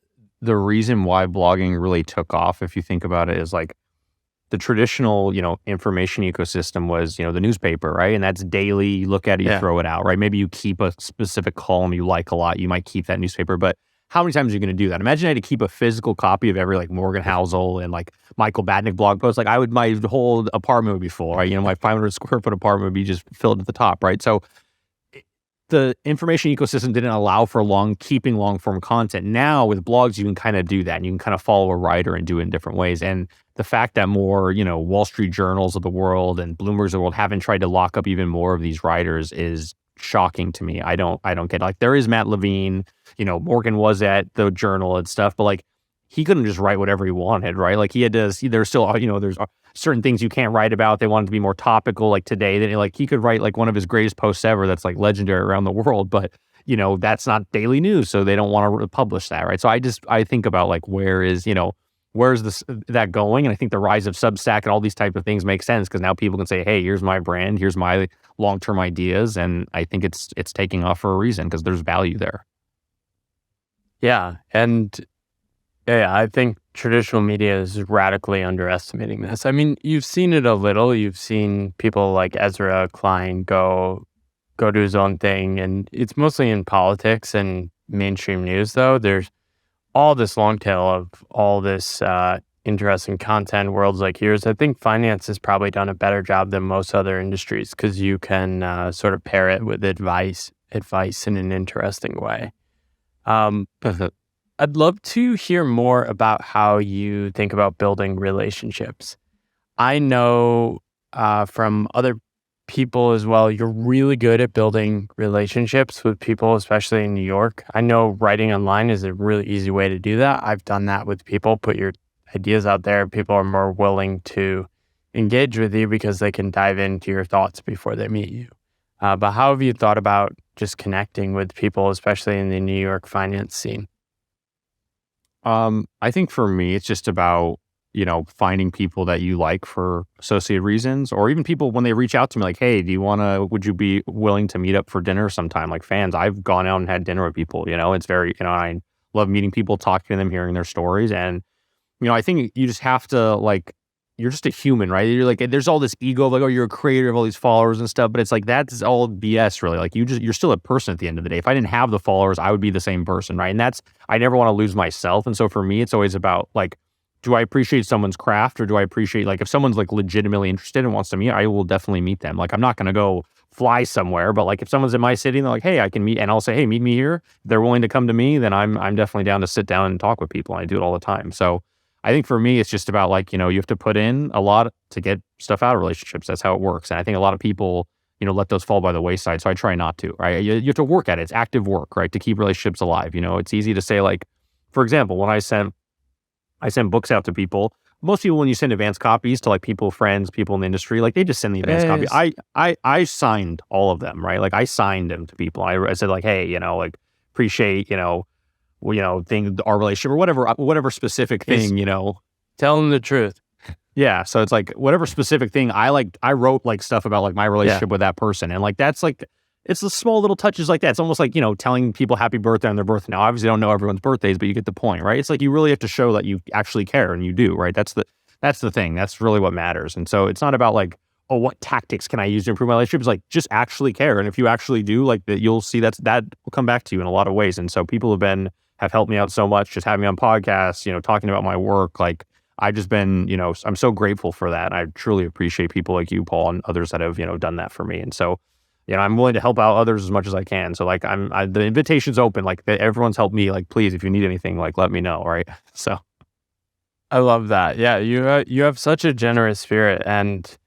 the reason why blogging really took off, if you think about it, is like the traditional, information ecosystem was, the newspaper, right? And that's daily. You look at it, you Yeah. throw it out, right? Maybe you keep a specific column you like a lot. You might keep that newspaper, but how many times are you going to do that? Imagine I had to keep a physical copy of every like Morgan Housel and like Michael Batnick blog post. Like my whole apartment would be full, right? My 500 square foot apartment would be just filled to the top, right? So the information ecosystem didn't allow for keeping long form content. Now with blogs, you can kind of do that and you can kind of follow a writer and do it in different ways. And the fact that more, Wall Street journals of the world and Bloomberg's of the world haven't tried to lock up even more of these writers is shocking to me. I don't get it. Like there is Matt Levine, Morgan was at the Journal and stuff, but like he couldn't just write whatever he wanted, right? Like he had to, there's still, there's certain things you can't write about. They wanted to be more topical. Like today, then like he could write like one of his greatest posts ever that's like legendary around the world, but that's not daily news, so they don't want to publish that, right? So I think about like where's that going, and I think the rise of Substack and all these type of things make sense because now people can say, hey, here's my brand, here's my long term ideas, and I think it's taking off for a reason because there's value there. Yeah. And yeah, I think traditional media is radically underestimating this. I mean, you've seen it a little. You've seen people like Ezra Klein go do his own thing, and it's mostly in politics and mainstream news. Though there's all this long tail of all this interesting content, worlds like yours. I think finance has probably done a better job than most other industries because you can sort of pair it with advice in an interesting way. Um, I'd love to hear more about how you think about building relationships. I know from other people as well, you're really good at building relationships with people, especially in New York. I know writing online is a really easy way to do that. I've done that with people. Put your ideas out there. People are more willing to engage with you because they can dive into your thoughts before they meet you. But how have you thought about just connecting with people, especially in the New York finance scene? I think for me, it's just about, finding people that you like for associated reasons, or even people when they reach out to me like, hey, would you be willing to meet up for dinner sometime? Like fans, I've gone out and had dinner with people, it's very, I love meeting people, talking to them, hearing their stories. And, I think you just have to like you're just a human, right? You're like, there's all this ego, like, oh, you're a creator of all these followers and stuff, but it's like, that's all BS, really. Like, you're still a person at the end of the day. If I didn't have the followers, I would be the same person, right? And I never want to lose myself. And so for me, it's always about like, do I appreciate someone's craft, or do I appreciate, like, if someone's like legitimately interested and wants to meet, I will definitely meet them. Like, I'm not going to go fly somewhere, but like, if someone's in my city and they're like, hey, I can meet, and I'll say, hey, meet me here. If they're willing to come to me, then I'm definitely down to sit down and talk with people. And I do it all the time. So I think for me, it's just about like, you have to put in a lot to get stuff out of relationships. That's how it works. And I think a lot of people, let those fall by the wayside. So I try not to, right? You have to work at it. It's active work, right? To keep relationships alive. It's easy to say, like, for example, when I send books out to people, most people, when you send advanced copies to like people, friends, people in the industry, like they just send the advanced copy. I signed all of them, right? Like I signed them to people. I said like, hey, like appreciate, thing, our relationship, or whatever specific thing, Tell them the truth. Yeah. So it's like whatever specific thing I wrote like stuff about like my relationship with that person. And like, that's like, it's the small little touches like that. It's almost like, telling people happy birthday on their birthday. Now, obviously, I don't know everyone's birthdays, but you get the point, right? It's like you really have to show that you actually care, and you do, right? That's the thing. That's really what matters. And so it's not about like, oh, what tactics can I use to improve my relationship? It's like, just actually care. And if you actually do, like, that, you'll see that will come back to you in a lot of ways. And so people have helped me out so much, just having me on podcasts, talking about my work. Like, I've just been, I'm so grateful for that. I truly appreciate people like you, Paul, and others that have, done that for me. And so, I'm willing to help out others as much as I can. So like, the invitation's open. Like, everyone's helped me. Like, please, if you need anything, like, let me know. Right. So. I love that. Yeah. You have such a generous spirit. And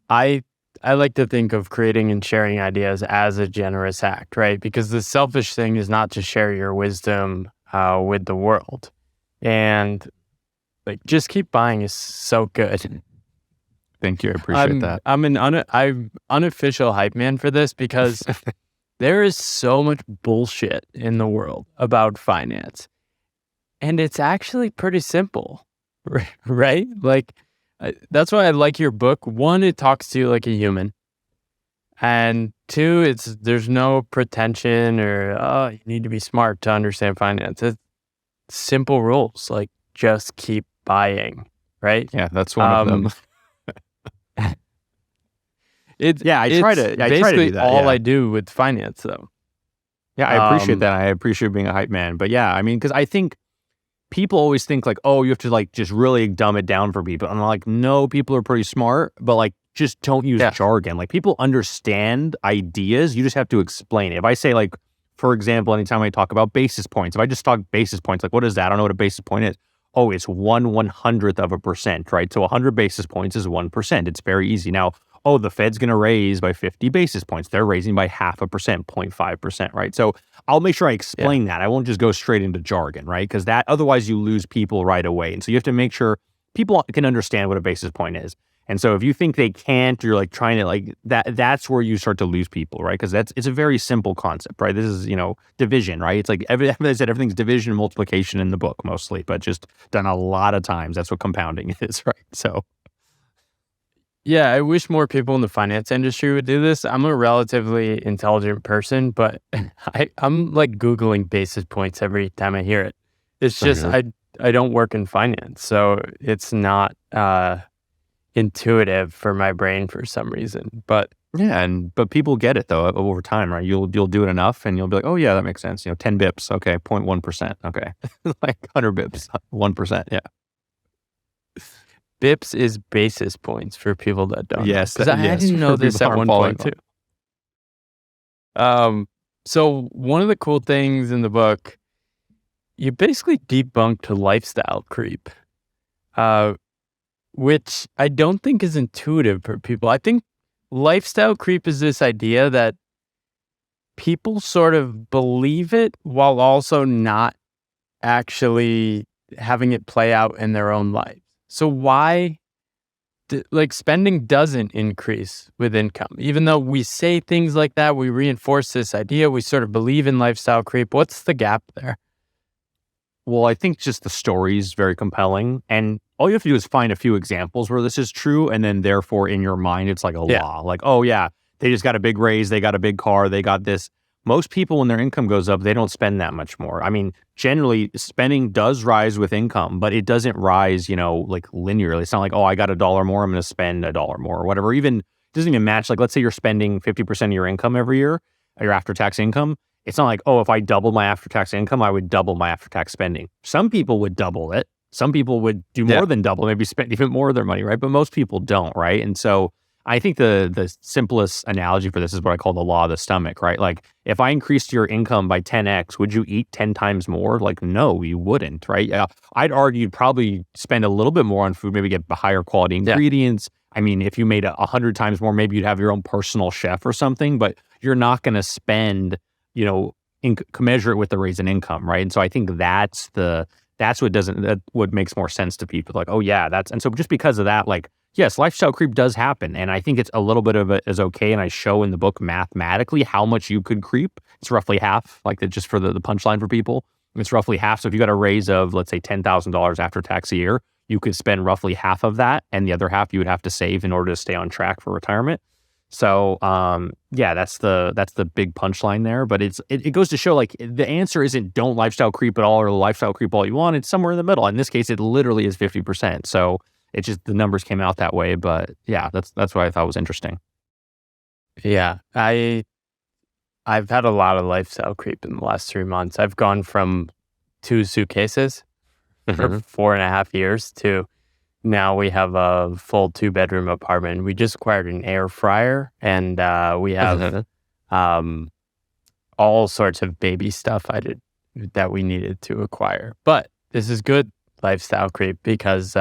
I like to think of creating and sharing ideas as a generous act, right? Because the selfish thing is not to share your wisdom with the world. And like, just keep buying is so good. Thank you. I appreciate that. I'm unofficial hype man for this because there is so much bullshit in the world about finance. And it's actually pretty simple, right? Like, that's why I like your book. One, it talks to you like a human. And two, there's no pretension or, oh, you need to be smart to understand finance. It's simple rules, like just keep buying, right? Yeah, that's one of them. I try to do that. All I do with finance, though. Yeah, I appreciate that. I appreciate being a hype man. But yeah, I mean, because I think people always think like, oh, you have to like just really dumb it down for people. And I'm like, no, people are pretty smart, but like, just don't use jargon. Like, people understand ideas. You just have to explain it. If I say like, for example, anytime I talk about basis points, if I just talk basis points, like, what is that? I don't know what a basis point is. Oh, it's 1/100%, right? So 100 basis points is 1%. It's very easy. Now, oh, the Fed's going to raise by 50 basis points. They're raising by 0.5%, 0.5%, right? So I'll make sure I explain that. I won't just go straight into jargon, right? Because otherwise you lose people right away. And so you have to make sure people can understand what a basis point is. And so if you think they can't, you're like trying to like that's where you start to lose people, right? Because it's a very simple concept, right? This is, division, right? It's like, as I said, everything's division and multiplication in the book mostly, but just done a lot of times. That's what compounding is, right? So. Yeah, I wish more people in the finance industry would do this. I'm a relatively intelligent person, but I'm like Googling basis points every time I hear it. It's just, I don't work in finance, so it's not intuitive for my brain for some reason. But yeah, but people get it though over time, right? You'll do it enough, and you'll be like, oh yeah, that makes sense. 10 bips, okay, 0.1%, okay, like 100 bips, 1%, yeah. Bips is basis points for people that don't. Yes, because I didn't know this at one point too. So one of the cool things in the book, you basically debunked lifestyle creep, which I don't think is intuitive for people. I think lifestyle creep is this idea that people sort of believe it while also not actually having it play out in their own life. So why, spending doesn't increase with income? Even though we say things like that, we reinforce this idea, we sort of believe in lifestyle creep. What's the gap there? Well, I think just the story is very compelling. And all you have to do is find a few examples where this is true. And then therefore in your mind, it's like a law. Like, oh yeah, they just got a big raise, they got a big car, they got this. most people, when their income goes up, they don't spend that much more. I mean, generally spending does rise with income, but it doesn't rise, like linearly. It's not like, oh, I got $1 more, I'm going to spend $1 more or whatever. Even, it doesn't even match. Like, let's say you're spending 50% of your income every year, your after-tax income. It's not like, oh, if I doubled my after-tax income, I would double my after-tax spending. Some people would double it. Some people would do more than double, maybe spend even more of their money, right? But most people don't, right? And so I think the simplest analogy for this is what I call the law of the stomach, right? Like, if I increased your income by 10x, would you eat 10 times more? Like, no, you wouldn't, right? I'd argue you'd probably spend a little bit more on food, maybe get higher quality ingredients. I mean, if you made 100 times more, maybe you'd have your own personal chef or something, but you're not going to spend, commensurate with the raise in income, right? And so I think that's what makes more sense to people. Like, oh yeah, and so just because of that, like, yes, lifestyle creep does happen. And I think it's a little bit of it is okay. And I show in the book mathematically how much you could creep. It's roughly half, like just for the punchline for people. It's roughly half. So if you got a raise of, let's say, $10,000 after tax a year, you could spend roughly half of that. And the other half you would have to save in order to stay on track for retirement. So, that's the big punchline there. But it goes to show, like, the answer isn't don't lifestyle creep at all or lifestyle creep all you want. It's somewhere in the middle. In this case, it literally is 50%. So it just, the numbers came out that way. But yeah, that's what I thought was interesting. Yeah. I've had a lot of lifestyle creep in the last 3 months. I've gone from 2 suitcases for 4.5 years to now we have a full 2-bedroom apartment. We just acquired an air fryer, and we have all sorts of baby stuff that we needed to acquire. But this is good lifestyle creep because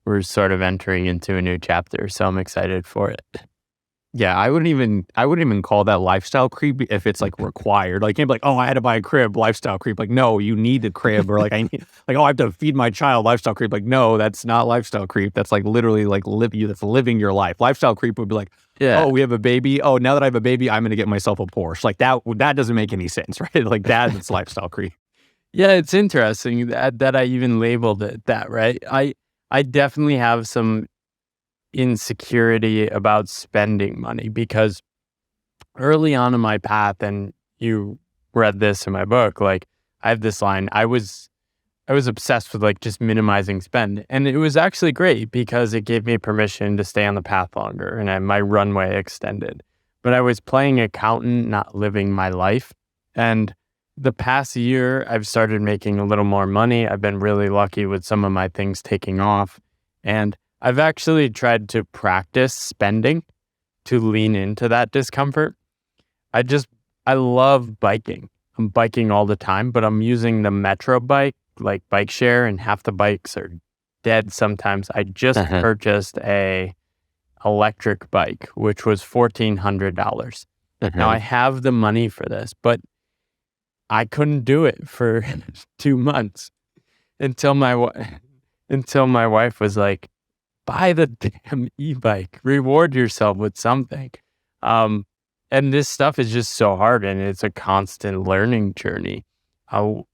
we're sort of entering into a new chapter. So I'm excited for it. Yeah, I wouldn't even call that lifestyle creep if it's like required. Like, you can't be like, oh, I had to buy a crib, lifestyle creep. Like, no, you need a crib, or like I have to feed my child, lifestyle creep. Like, no, that's not lifestyle creep. That's like literally like that's living your life. Lifestyle creep would be like, oh, we have a baby. Oh, now that I have a baby, I'm going to get myself a Porsche. Like that doesn't make any sense, right? Like that's lifestyle creep. Yeah, it's interesting that I even labeled it that, right? I definitely have some insecurity about spending money because early on in my path, and you read this in my book, like I have this line, I was obsessed with like just minimizing spend, and it was actually great because it gave me permission to stay on the path longer and my runway extended. But I was playing accountant, not living my life. And the past year I've started making a little more money. I've been really lucky with some of my things taking off, and I've actually tried to practice spending to lean into that discomfort. I love biking. I'm biking all the time, but I'm using the Metro bike, like bike share, and half the bikes are dead sometimes. I just purchased a electric bike, which was $1,400. Now I have the money for this, but I couldn't do it for 2 months until my wife was like, buy the damn e-bike, reward yourself with something. And this stuff is just so hard, and it's a constant learning journey.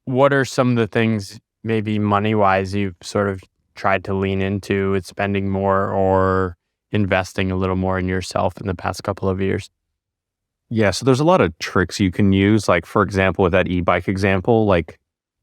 What are some of the things, maybe money-wise, you've sort of tried to lean into with spending more or investing a little more in yourself in the past couple of years? Yeah, so there's a lot of tricks you can use. Like, for example, with that e-bike example, like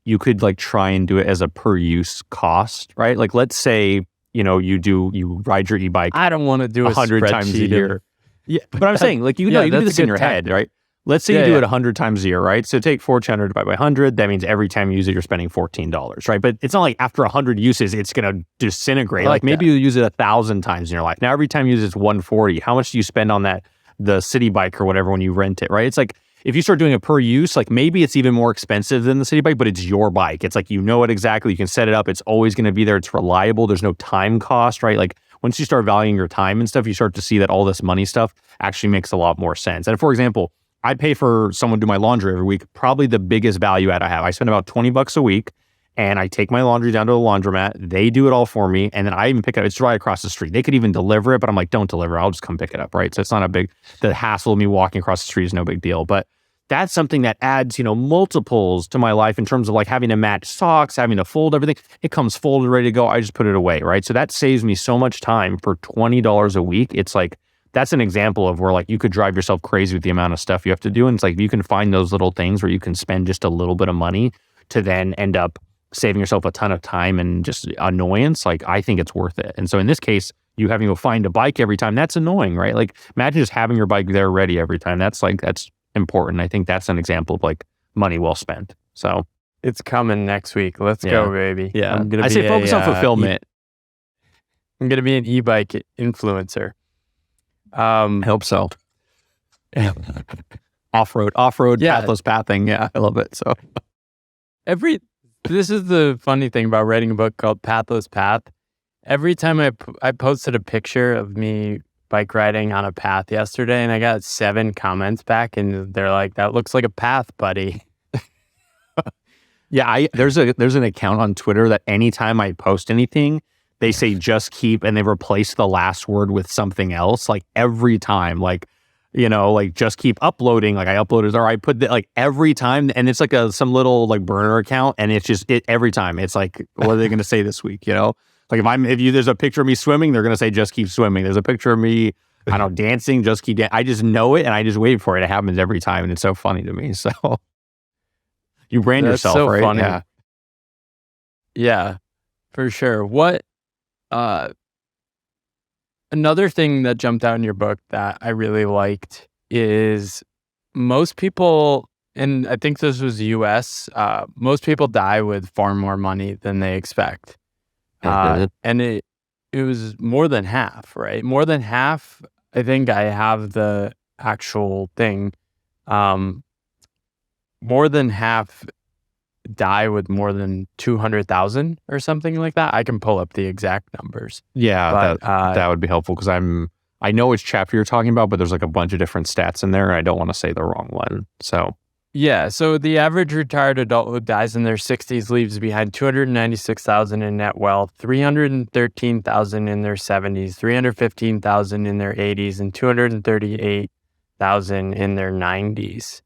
you could like try and do it as a per use cost, right? Like, let's say, you ride your e-bike. I don't want to do 100 times a year. Yeah, but I'm saying, like, you can do this in your head, right? Let's say you do it 100 times a year, right? So take 1,400 divided by 100. That means every time you use it, you're spending $14, right? But it's not like after 100 uses, it's going to disintegrate. Like maybe you use it 1,000 times in your life. Now, every time you use it's 140. How much do you spend on the city bike or whatever when you rent it, right? It's like, if you start doing it per use, like maybe it's even more expensive than the city bike, but it's your bike. It's like, you know it exactly. You can set it up. It's always going to be there. It's reliable. There's no time cost, right? Like once you start valuing your time and stuff, you start to see that all this money stuff actually makes a lot more sense. And for example, I pay for someone to do my laundry every week. Probably the biggest value add I have. I spend about $20 a week, and I take my laundry down to a laundromat. They do it all for me. And then I even pick it up. It's right across the street. They could even deliver it, but I'm like, don't deliver. I'll just come pick it up, right? So it's not the hassle of me walking across the street is no big deal. But that's something that adds, multiples to my life in terms of like having to match socks, having to fold everything. It comes folded, ready to go. I just put it away, right? So that saves me so much time for $20 a week. It's like that's an example of where like you could drive yourself crazy with the amount of stuff you have to do. And it's like, if you can find those little things where you can spend just a little bit of money to then end up saving yourself a ton of time and just annoyance, like I think it's worth it. And so in this case, you having to find a bike every time, that's annoying, right? Like imagine just having your bike there ready every time. That's important. I think that's an example of like money well spent. So it's coming next week. Let's go, baby. Yeah. I say focus on fulfillment. I'm going to be an e-bike influencer. I hope so. Off-road, pathless pathing. Yeah, I love it. So this is the funny thing about writing a book called Pathless Path. Every time I posted a picture of me bike riding on a path yesterday, and I got 7 comments back, and they're like, "That looks like a path, buddy." Yeah, there's an account on Twitter that anytime I post anything, they say just keep, and they replace the last word with something else. Like every time, like, you know, like just keep uploading. Like I uploaded, or I put that like every time, and it's like some little like burner account, and it's just every time. It's like, what are they going to say this week? You know, like there's a picture of me swimming, they're going to say just keep swimming. There's a picture of me, I don't know, dancing, just keep dancing. I just know it, and I just wait for it. It happens every time, and it's so funny to me. So you brand yourself, so right? Funny. Yeah, for sure. What? Another thing that jumped out in your book that I really liked is most people, and I think this was US, most people die with far more money than they expect. And it was more than half, right? More than half, I think I have the actual thing. More than half die with more than 200,000 or something like that. I can pull up the exact numbers. Yeah, but, that would be helpful because I know which chapter you're talking about, but there's like a bunch of different stats in there, and I don't want to say the wrong one. So yeah, so the average retired adult who dies in their 60s leaves behind 296,000 in net wealth, 313,000 in their 70s, 315,000 in their 80s, and 238,000 in their 90s.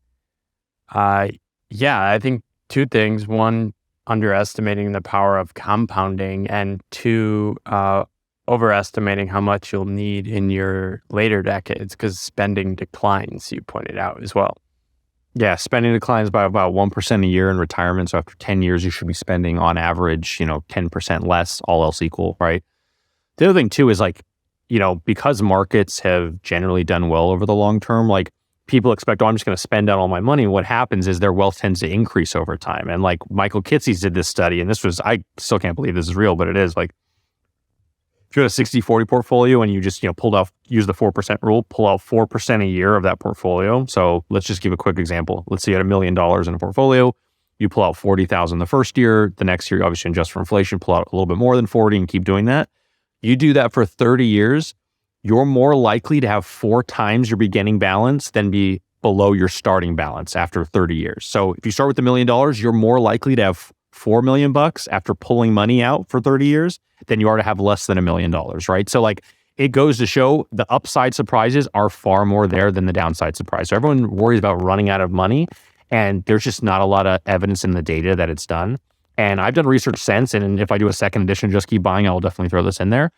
Yeah, I think 2 things. 1, underestimating the power of compounding, and 2, overestimating how much you'll need in your later decades because spending declines, you pointed out as well. Yeah, spending declines by about 1% a year in retirement. So after 10 years, you should be spending on average, 10% less, all else equal, right? The other thing too is like, because markets have generally done well over the long term, like people expect, I'm just going to spend out all my money. What happens is their wealth tends to increase over time. And like Michael Kitces did this study, and I still can't believe this is real, but it is like, if you had a 60-40 portfolio and you just, use the 4% rule, pull out 4% a year of that portfolio. So let's just give a quick example. Let's say you had $1 million in a portfolio. You pull out 40,000 the first year. The next year, you obviously adjust for inflation, pull out a little bit more than 40 and keep doing that. You do that for 30 years, you're more likely to have 4 times your beginning balance than be below your starting balance after 30 years. So if you start with $1 million, you're more likely to have $4 million after pulling money out for 30 years than you are to have less than $1 million, right? So like it goes to show the upside surprises are far more there than the downside surprise. So everyone worries about running out of money, and there's just not a lot of evidence in the data that it's done. And I've done research since, and if I do a second edition, Just Keep Buying, I'll definitely throw this in there.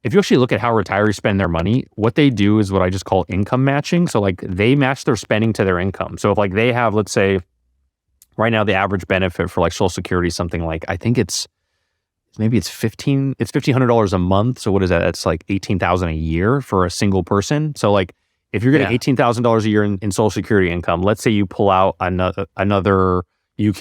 If you actually look at how retirees spend their money, what they do is what I just call income matching. So like they match their spending to their income. So if like they have, let's say, right now the average benefit for like Social Security is something like, I think it's $1,500 a month. So what is that? That's like $18,000 a year for a single person. So like if you're getting $18,000 a year in Social Security income, let's say you pull out another, you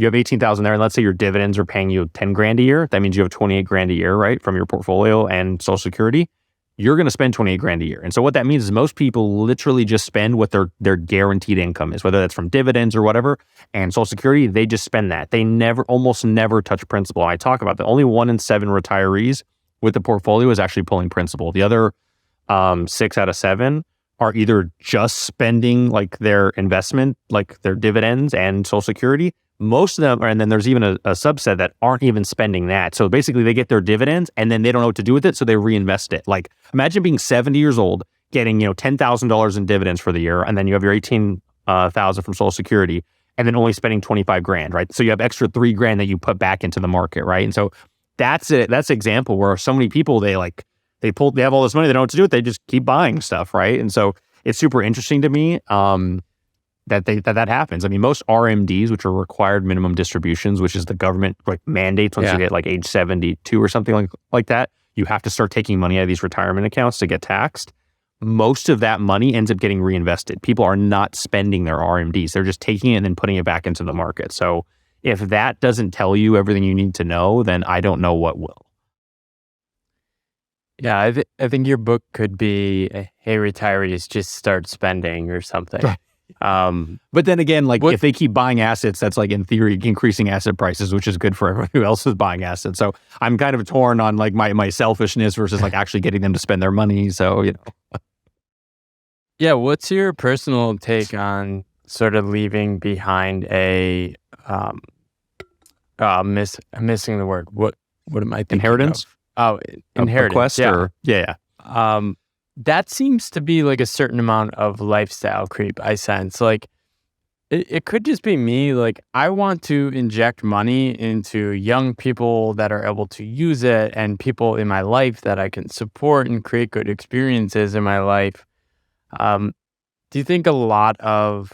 have 18,000 there, and let's say your dividends are paying you 10 grand a year. That means you have 28 grand a year, right, from your portfolio and Social Security. You're going to spend 28 grand a year. And so what that means is most people literally just spend what their guaranteed income is, whether that's from dividends or whatever. And Social Security, they just spend that. They almost never touch principal. And I talk about that. Only 1 in 7 retirees with the portfolio is actually pulling principal. The other 6 out of 7 are either just spending like their investment, like their dividends and Social Security. Most of them, and then there's even a subset that aren't even spending that. So basically they get their dividends and then they don't know what to do with it, so they reinvest it. Like imagine being 70 years old, getting $10,000 in dividends for the year, and then you have your 18,000 from Social Security, and then only spending 25 grand, right? So you have extra 3 grand that you put back into the market, right? And so that's it. That's an example where so many people, they like they have all this money, they don't know what to do with it, they just keep buying stuff, right? And so it's super interesting to me that happens. I mean, most RMDs, which are required minimum distributions, which is the government like mandates once you get like age 72 or something like that, you have to start taking money out of these retirement accounts to get taxed. Most of that money ends up getting reinvested. People are not spending their RMDs. They're just taking it and then putting it back into the market. So if that doesn't tell you everything you need to know, then I don't know what will. Yeah, I think your book could be, hey, retirees, just start spending or something. But then again, like if they keep buying assets, that's like in theory increasing asset prices, which is good for everyone who else is buying assets. So I'm kind of torn on like my selfishness versus like actually getting them to spend their money. So, Yeah, what's your personal take on sort of leaving behind a missing the word. What am I thinking inheritance? of? Oh, inheritance. Bequest yeah. That seems to be like a certain amount of lifestyle creep, I sense. Like, it could just be me. Like, I want to inject money into young people that are able to use it and people in my life that I can support and create good experiences in my life. Do you think a lot of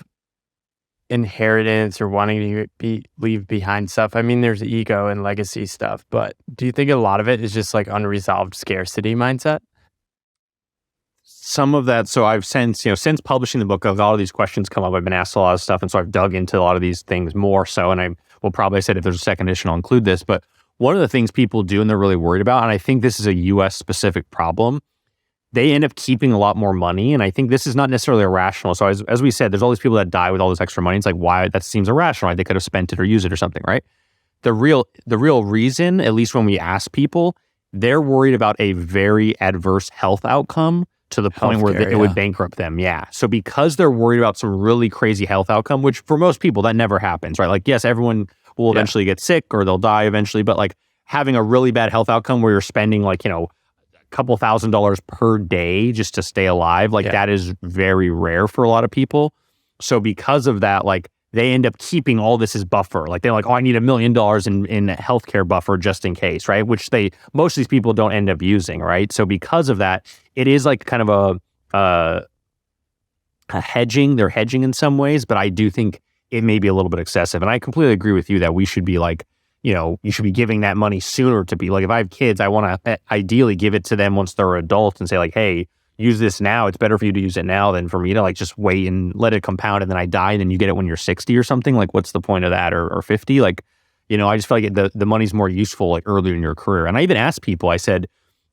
inheritance or wanting to leave behind stuff, I mean, there's ego and legacy stuff, but do you think a lot of it is just like unresolved scarcity mindset? Some of that. So I've since publishing the book, a lot of these questions come up. I've been asked a lot of stuff. And so I've dug into a lot of these things more so. And I will probably said if there's a second edition, I'll include this. But one of the things people do and they're really worried about, and I think this is a US specific problem, they end up keeping a lot more money. And I think this is not necessarily irrational. So as we said, there's all these people that die with all this extra money. It's like, why? That seems irrational, right? They could have spent it or used it or something, right? The real reason, at least when we ask people, they're worried about a very adverse health outcome to the point where it would bankrupt them. Yeah. So because they're worried about some really crazy health outcome, which for most people, that never happens, right? Like, yes, everyone will eventually get sick or they'll die eventually, but like having a really bad health outcome where you're spending like, a couple $1,000s per day just to stay alive, like that is very rare for a lot of people. So because of that, like they end up keeping all this as buffer. Like they're like, oh, I need $1 million in healthcare buffer just in case, right? Which most of these people don't end up using, right? So because of that, it is like kind of a hedging. They're hedging in some ways, but I do think it may be a little bit excessive. And I completely agree with you that we should be like, you should be giving that money sooner to be like, if I have kids, I want to ideally give it to them once they're adults and say like, hey, use this now. It's better for you to use it now than for me to like just wait and let it compound and then I die and then you get it when you're 60 or something. Like, what's the point of that? Or 50? Like, I just feel like the money's more useful like earlier in your career. And I even asked people, I said,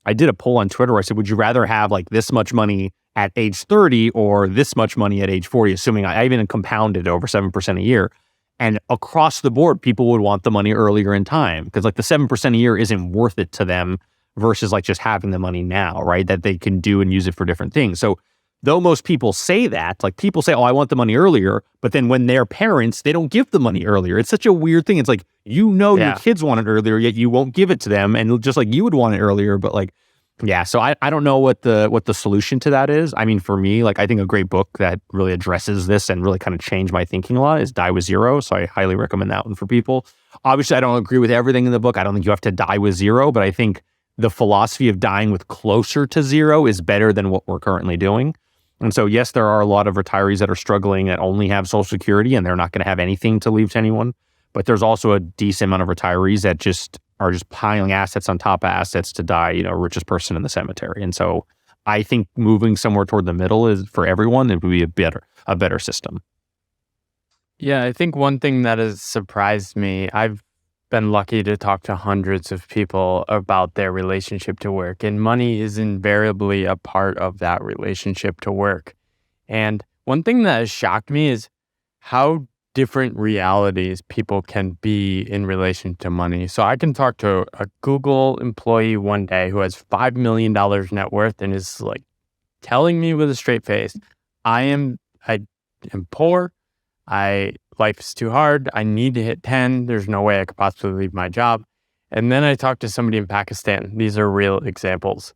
I did a poll on Twitter where I said, would you rather have like this much money at age 30 or this much money at age 40, assuming I even compounded over 7% a year. And across the board, people would want the money earlier in time because like the 7% a year isn't worth it to them versus like just having the money now, right? That they can do and use it for different things. So though most people say that, like people say, oh, I want the money earlier, but then when they're parents, they don't give the money earlier. It's such a weird thing. It's like, your kids want it earlier, yet you won't give it to them. And just like you would want it earlier, but like, yeah. So I don't know what the solution to that is. I mean, for me, like I think a great book that really addresses this and really kind of changed my thinking a lot is Die with Zero. So I highly recommend that one for people. Obviously, I don't agree with everything in the book. I don't think you have to die with zero, but I think the philosophy of dying with closer to zero is better than what we're currently doing. And so, yes, there are a lot of retirees that are struggling that only have Social Security and they're not going to have anything to leave to anyone. But there's also a decent amount of retirees that just are just piling assets on top of assets to die, richest person in the cemetery. And so I think moving somewhere toward the middle is for everyone, it would be a better system. Yeah, I think one thing that has surprised me, I've been lucky to talk to hundreds of people about their relationship to work, and money is invariably a part of that relationship to work. And one thing that has shocked me is how different realities people can be in relation to money. So I can talk to a Google employee one day who has $5 million net worth and is like telling me with a straight face, I am poor. Life is too hard. I need to hit 10. There's no way I could possibly leave my job. And then I talked to somebody in Pakistan. These are real examples.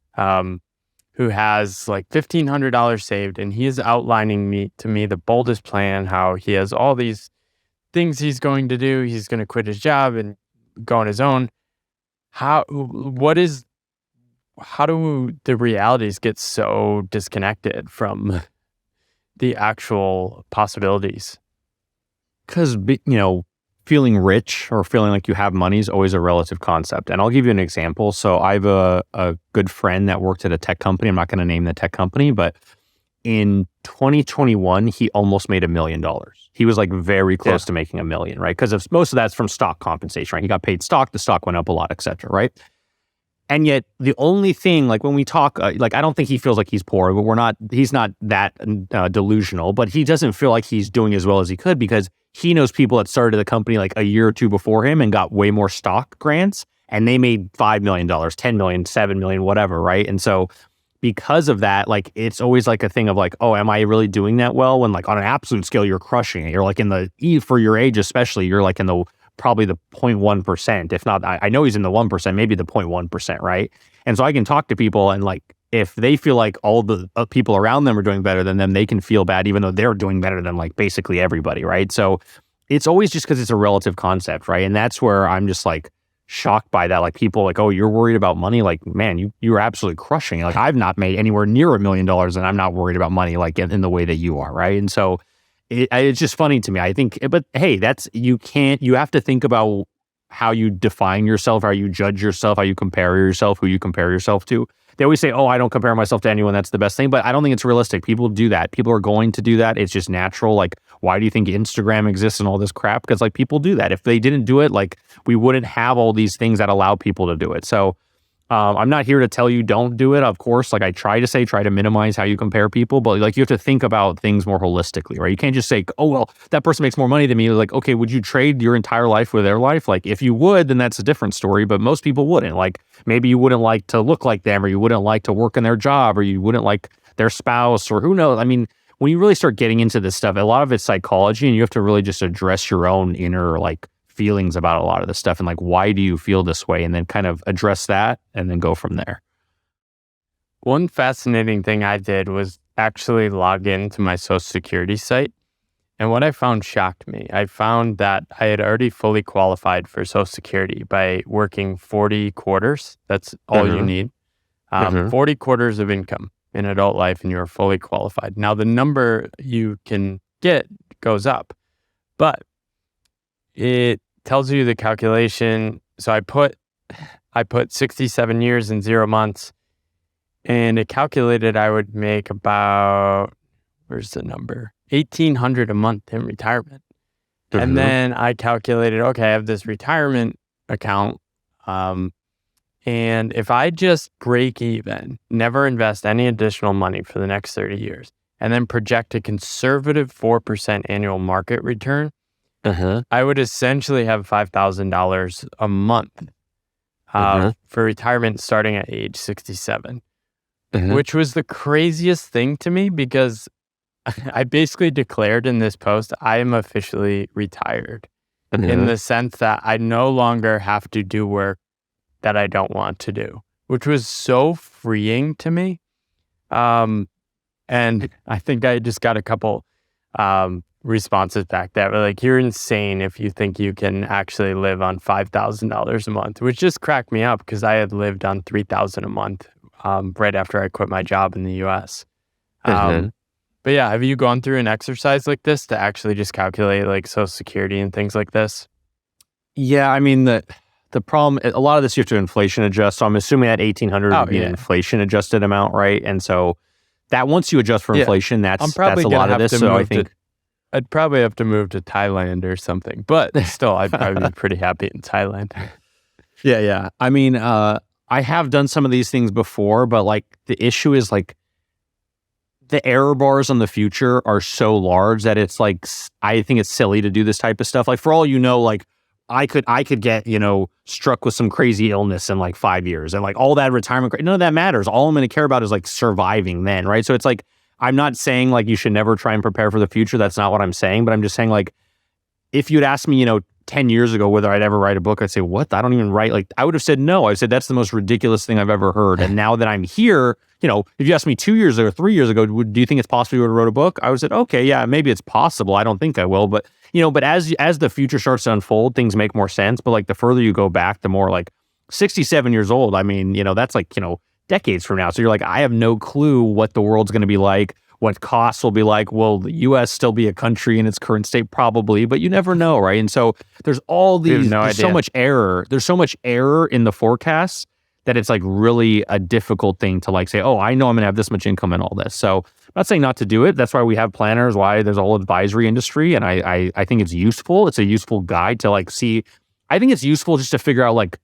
Who has like $1,500 saved, and he is outlining to me the boldest plan, how he has all these things he's going to do. He's going to quit his job and go on his own. What is how do the realities get so disconnected from the actual possibilities? Because, feeling rich or feeling like you have money is always a relative concept. And I'll give you an example. So I have a good friend that worked at a tech company. I'm not going to name the tech company, but in 2021, he almost made $1 million. He was like very close to making $1 million, right? Because most of that's from stock compensation, right? He got paid stock, the stock went up a lot, et cetera, right? And yet the only thing, like when we talk, like I don't think he feels like he's poor, but he's not that delusional, but he doesn't feel like he's doing as well as he could because he knows people that started the company like a year or two before him and got way more stock grants and they made $5 million, $10 million, $7 million, whatever, right? And so because of that, like it's always like a thing of like, oh, am I really doing that well? When like on an absolute scale, you're crushing it. You're like for your age especially, you're like in the probably the 0.1%, if not, I know he's in the 1%, maybe the 0.1%, right? And so I can talk to people and like, if they feel like all the people around them are doing better than them, they can feel bad even though they're doing better than like basically everybody, right? So it's always just because it's a relative concept, right? And that's where I'm just like shocked by that. Like people like, oh, you're worried about money? Like, man, you're absolutely crushing it. Like I've not made anywhere near $1 million and I'm not worried about money like in the way that you are, right? And so it's just funny to me. I think, but hey, you have to think about how you define yourself, how you judge yourself, how you compare yourself, who you compare yourself to. They always say, oh, I don't compare myself to anyone. That's the best thing. But I don't think it's realistic. People do that. People are going to do that. It's just natural. Like, why do you think Instagram exists and all this crap? Because like people do that. If they didn't do it, like we wouldn't have all these things that allow people to do it. So I'm not here to tell you don't do it. Of course, like I try to minimize how you compare people, but like you have to think about things more holistically, right? You can't just say, oh, well, that person makes more money than me. Like, okay, would you trade your entire life with their life? Like if you would, then that's a different story, but most people wouldn't. Like maybe you wouldn't like to look like them or you wouldn't like to work in their job or you wouldn't like their spouse or who knows. I mean, when you really start getting into this stuff, a lot of it's psychology and you have to really just address your own inner like feelings about a lot of this stuff and like why do you feel this way and then kind of address that and then go from there. One fascinating thing I did was actually log into my Social Security site. And what I found shocked me. I found that I had already fully qualified for Social Security by working 40 quarters. That's all you need. 40 quarters of income in adult life and you're fully qualified. Now the number you can get goes up, but it tells you the calculation. So I put 67 years and 0 months and it calculated I would make about, where's the number? $1,800 a month in retirement. And then I calculated, okay, I have this retirement account. And if I just break even, never invest any additional money for the next 30 years, and then project a conservative 4% annual market return, I would essentially have $5,000 a month for retirement starting at age 67, which was the craziest thing to me because I basically declared in this post, I am officially retired in the sense that I no longer have to do work that I don't want to do, which was so freeing to me. And I think I just got a couple responses back that were like, you're insane if you think you can actually live on $5,000 a month, which just cracked me up because I had lived on $3,000 a month right after I quit my job in the US. But yeah, have you gone through an exercise like this to actually just calculate like Social Security and things like this? Yeah, I mean, the problem, a lot of this you have to inflation adjust. So I'm assuming that 1,800 would be an inflation adjusted amount, right? And so that once you adjust for inflation, that's a lot of this. So I think I'd probably have to move to Thailand or something, but still, I'd probably be pretty happy in Thailand. Yeah. I mean, I have done some of these things before, but like the issue is like the error bars on the future are so large that it's like, I think it's silly to do this type of stuff. Like for all you know, like I could get, struck with some crazy illness in like 5 years and like all that retirement, none of that matters. All I'm going to care about is like surviving then, right? So it's like, I'm not saying like you should never try and prepare for the future. That's not what I'm saying, but I'm just saying like, if you'd asked me, 10 years ago whether I'd ever write a book, I'd say, what? I don't even write. Like I would have said no. I said, that's the most ridiculous thing I've ever heard. And now that I'm here, if you asked me 2 years ago or 3 years ago, do you think it's possible you would have wrote a book? I would have said, okay, yeah, maybe it's possible. I don't think I will. But, but as the future starts to unfold, things make more sense. But like the further you go back, the more like 67 years old, I mean, that's like, decades from now. So you're like, I have no clue what the world's going to be like, what costs will be like. Will the US still be a country in its current state? Probably, but you never know, right? And so there's all We have these, no there's so idea. much error. There's so much error in the forecasts that it's like really a difficult thing to like say, oh, I know I'm going to have this much income and all this. So I'm not saying not to do it. That's why we have planners, why there's a whole advisory industry. And I think it's useful. It's a useful guide to like see. I think it's useful just to figure out like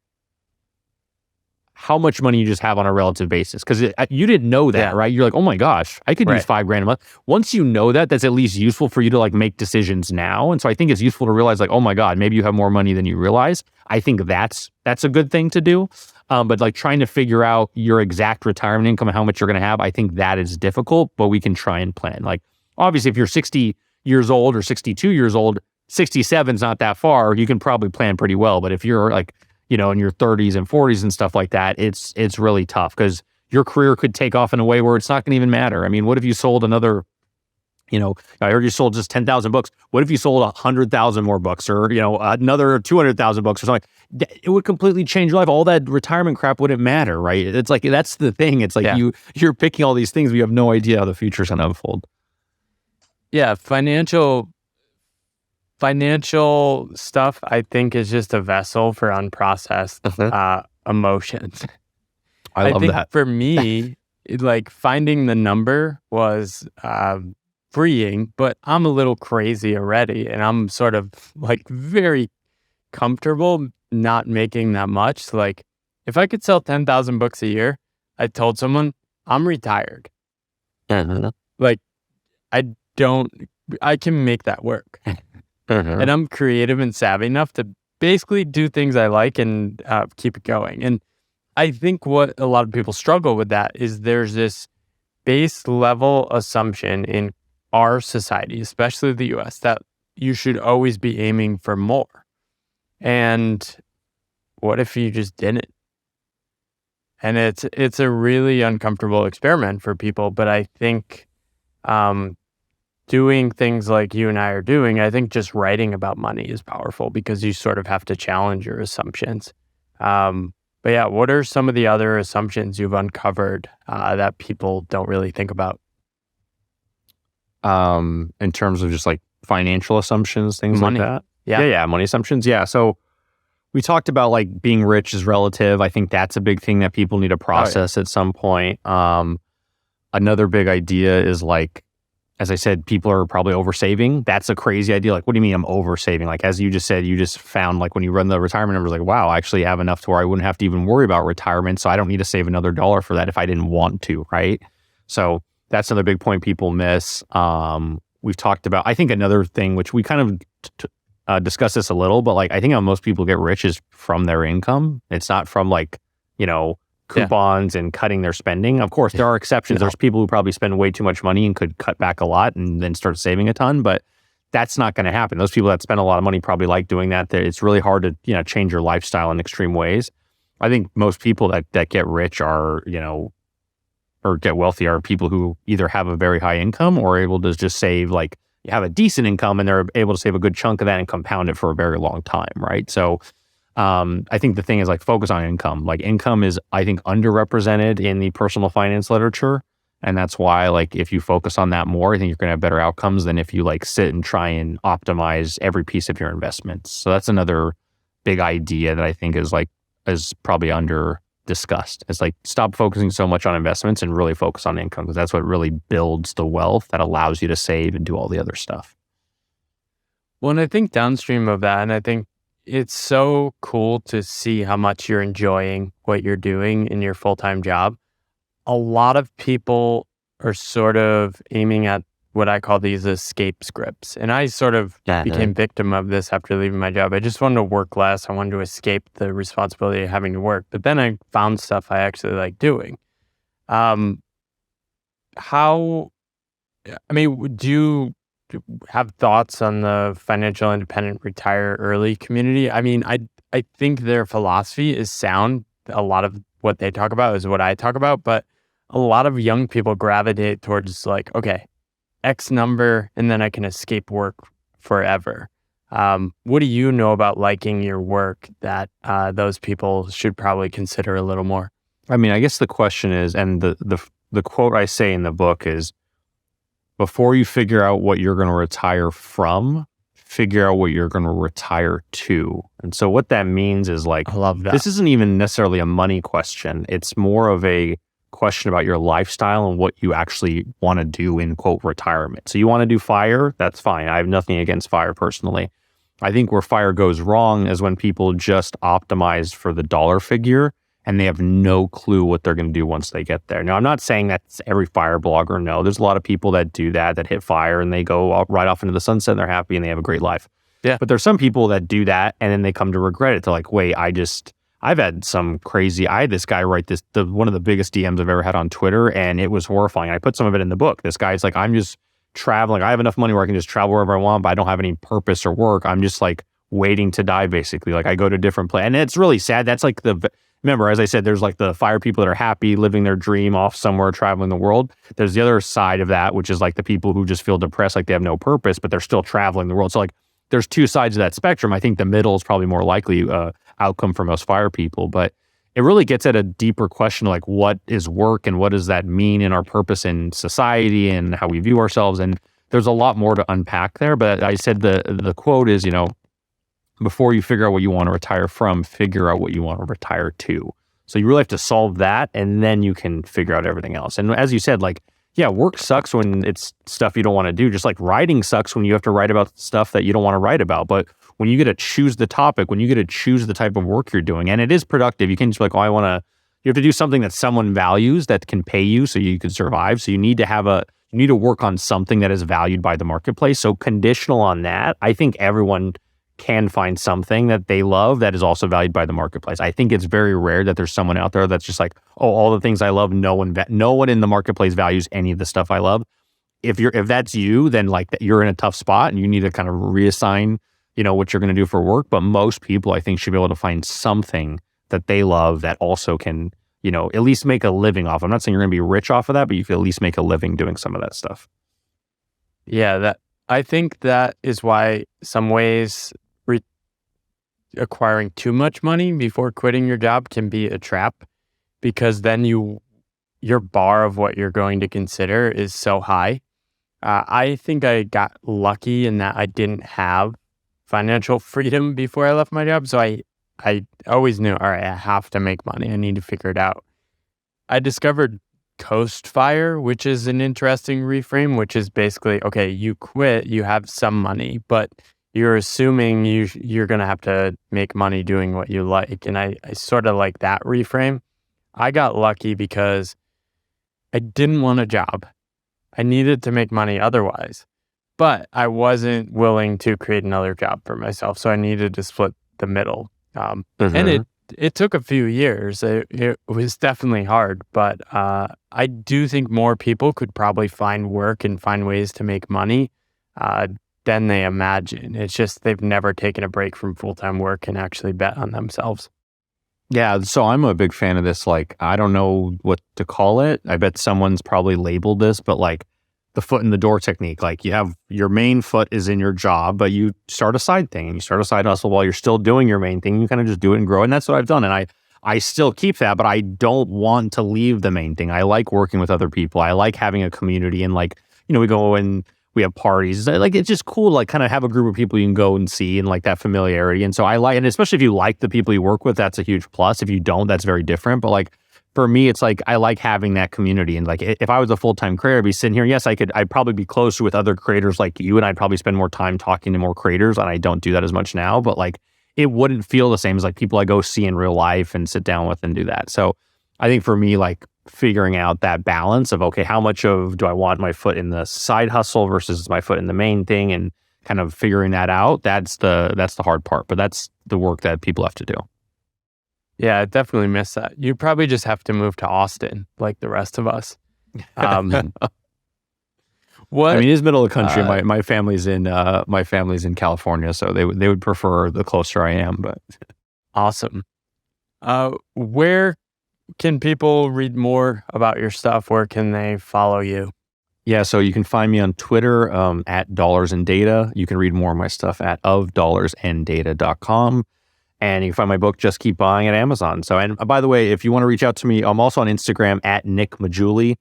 how much money you just have on a relative basis. Because you didn't know that, Yeah. right? You're like, oh my gosh, I could use Right. $5,000 a month. Once you know that, that's at least useful for you to like make decisions now. And so I think it's useful to realize like, oh my God, maybe you have more money than you realize. I think that's a good thing to do. But like trying to figure out your exact retirement income and how much you're going to have, I think that is difficult, but we can try and plan. Like obviously if you're 60 years old or 62 years old, 67 is not that far. You can probably plan pretty well. But if you're like, in your 30s and 40s and stuff like that, it's really tough because your career could take off in a way where it's not going to even matter. I mean, what if you sold another, I heard you sold just 10,000 books. What if you sold 100,000 more books or, another 200,000 books or something? It would completely change your life. All that retirement crap wouldn't matter, right? It's like, that's the thing. It's like you're picking all these things, but you have no idea how the future's going to unfold. Yeah. Financial stuff, I think, is just a vessel for unprocessed emotions. I love think that. for me, like finding the number was freeing, but I'm a little crazy already, and I'm sort of like very comfortable not making that much. So, like, if I could sell 10,000 books a year, I told someone I'm retired. Like, I can make that work. And I'm creative and savvy enough to basically do things I like and keep it going. And I think what a lot of people struggle with that is there's this base level assumption in our society, especially the US, that you should always be aiming for more. And what if you just didn't? And it's a really uncomfortable experiment for people. But I think doing things like you and I are doing, I think just writing about money is powerful because you sort of have to challenge your assumptions. But yeah, what are some of the other assumptions you've uncovered that people don't really think about? In terms of just like financial assumptions, things Money. like that. Yeah. Money assumptions. Yeah. So we talked about like being rich is relative. I think that's a big thing that people need to process at some point. Another big idea is like, as I said, people are probably oversaving. That's a crazy idea. Like, what do you mean I'm oversaving? Like, as you just said, you just found like when you run the retirement numbers, like, wow, I actually have enough to where I wouldn't have to even worry about retirement. So I don't need to save another dollar for that if I didn't want to, right? So that's another big point people miss. We've talked about, I think another thing, which we kind of discussed this a little, but like, I think how most people get rich is from their income. It's not from like, coupons and cutting their spending. Of course, there are exceptions. No. There's people who probably spend way too much money and could cut back a lot and then start saving a ton, but that's not going to happen. Those people that spend a lot of money probably like doing that. It's really hard to, change your lifestyle in extreme ways. I think most people that get rich are, or get wealthy are people who either have a very high income or are able to just save, like, you have a decent income and they're able to save a good chunk of that and compound it for a very long time, right? So I think the thing is like focus on income. Like income is, I think, underrepresented in the personal finance literature. And that's why, like, if you focus on that more, I think you're going to have better outcomes than if you like sit and try and optimize every piece of your investments. So that's another big idea that I think is probably under discussed. It's like, stop focusing so much on investments and really focus on income, because that's what really builds the wealth that allows you to save and do all the other stuff. Well, and I think downstream of that, and I think it's so cool to see how much you're enjoying what you're doing in your full-time job. A lot of people are sort of aiming at what I call these escape scripts. And I sort of became victim of this after leaving my job. I just wanted to work less. I wanted to escape the responsibility of having to work. But then I found stuff I actually like doing. Do you have thoughts on the financial independent retire early community? I mean, I think their philosophy is sound. A lot of what they talk about is what I talk about, but a lot of young people gravitate towards like, okay, X number, and then I can escape work forever. What do you know about liking your work that those people should probably consider a little more? I mean, I guess the question is, and the quote I say in the book is, before you figure out what you're going to retire from, figure out what you're going to retire to. And so what that means is like, I love that. this isn't even necessarily a money question. It's more of a question about your lifestyle and what you actually want to do in quote retirement. So you want to do fire? That's fine. I have nothing against fire personally. I think where fire goes wrong is when people just optimize for the dollar figure and they have no clue what they're going to do once they get there. Now, I'm not saying that's every fire blogger. No, there's a lot of people that do that hit fire and they go right off into the sunset and they're happy and they have a great life. Yeah. But there's some people that do that and then they come to regret it. They're like, wait, I've had some crazy, I had this guy write one of the biggest DMs I've ever had on Twitter, and it was horrifying. I put some of it in the book. This guy's like, I'm just traveling. I have enough money where I can just travel wherever I want, but I don't have any purpose or work. I'm just like waiting to die, basically. Like I go to different places. And it's really sad. That's like remember, as I said, there's like the fire people that are happy, living their dream off somewhere, traveling the world. There's the other side of that, which is like the people who just feel depressed, like they have no purpose, but they're still traveling the world. So like there's two sides of that spectrum. I think the middle is probably more likely outcome for most fire people, but it really gets at a deeper question, like what is work and what does that mean in our purpose in society and how we view ourselves. And there's a lot more to unpack there. But I said the quote is, before you figure out what you want to retire from, figure out what you want to retire to. So you really have to solve that, and then you can figure out everything else. And as you said, like, yeah, work sucks when it's stuff you don't want to do. Just like writing sucks when you have to write about stuff that you don't want to write about. But when you get to choose the topic, when you get to choose the type of work you're doing, and it is productive, you can just be like, you have to do something that someone values that can pay you so you can survive. So you need to work on something that is valued by the marketplace. So conditional on that, I think everyone can find something that they love that is also valued by the marketplace. I think it's very rare that there's someone out there that's just like, oh, all the things I love, no one in the marketplace values any of the stuff I love. If that's you, then like you're in a tough spot and you need to kind of reassign, what you're going to do for work. But most people, I think, should be able to find something that they love that also can, at least make a living off. I'm not saying you're going to be rich off of that, but you can at least make a living doing some of that stuff. Yeah, I think that is why some ways acquiring too much money before quitting your job can be a trap, because then your bar of what you're going to consider is so high. I think I got lucky in that I didn't have financial freedom before I left my job. So I always knew, all right, I have to make money. I need to figure it out. I discovered Coast Fire, which is an interesting reframe, which is basically, okay, you quit, you have some money, but you're assuming you're going to have to make money doing what you like. And I sort of like that reframe. I got lucky because I didn't want a job. I needed to make money otherwise, but I wasn't willing to create another job for myself. So I needed to split the middle. And it took a few years. It was definitely hard, but I do think more people could probably find work and find ways to make money than they imagine. It's just they've never taken a break from full-time work and actually bet on themselves. Yeah, so I'm a big fan of this. Like, I don't know what to call it. I bet someone's probably labeled this, but like the foot in the door technique. Like you have your main foot is in your job, but you start a side thing and you start a side hustle while you're still doing your main thing. You kind of just do it and grow. And that's what I've done. And I still keep that, but I don't want to leave the main thing. I like working with other people. I like having a community, and like, we go and we have parties. Like, it's just cool to like kind of have a group of people you can go and see and like that familiarity. And so and especially if you like the people you work with, that's a huge plus. If you don't, that's very different. But like, for me, it's like, I like having that community. And like, if I was a full-time creator, I'd be sitting here. Yes, I'd probably be closer with other creators like you, and I'd probably spend more time talking to more creators. And I don't do that as much now, but like, it wouldn't feel the same as like people I go see in real life and sit down with and do that. So I think for me, like figuring out that balance of, okay, how much do I want my foot in the side hustle versus my foot in the main thing, and kind of figuring that out, that's the hard part, but that's the work that people have to do. Yeah, I definitely miss that. You probably just have to move to Austin like the rest of us. What? I mean, it is middle of the country. My family's in California, so they would prefer the closer I am. But awesome. Where can people read more about your stuff? Where can they follow you? Yeah, so you can find me on Twitter at Dollars and Data. You can read more of my stuff at ofdollarsandData.com. And you can find my book, Just Keep Buying, at Amazon. So, and by the way, if you want to reach out to me, I'm also on Instagram at Nick Maggiulli.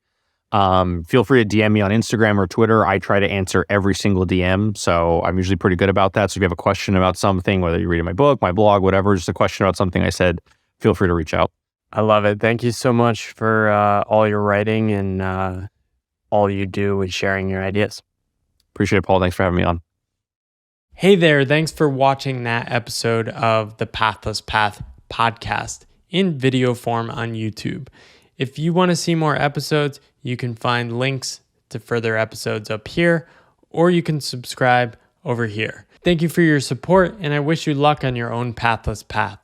Feel free to DM me on Instagram or Twitter. I try to answer every single DM. So I'm usually pretty good about that. So if you have a question about something, whether you're reading my book, my blog, whatever, just a question about something I said, feel free to reach out. I love it. Thank you so much for all your writing and all you do with sharing your ideas. Appreciate it, Paul. Thanks for having me on. Hey there. Thanks for watching that episode of the Pathless Path podcast in video form on YouTube. If you want to see more episodes, you can find links to further episodes up here, or you can subscribe over here. Thank you for your support, and I wish you luck on your own pathless path.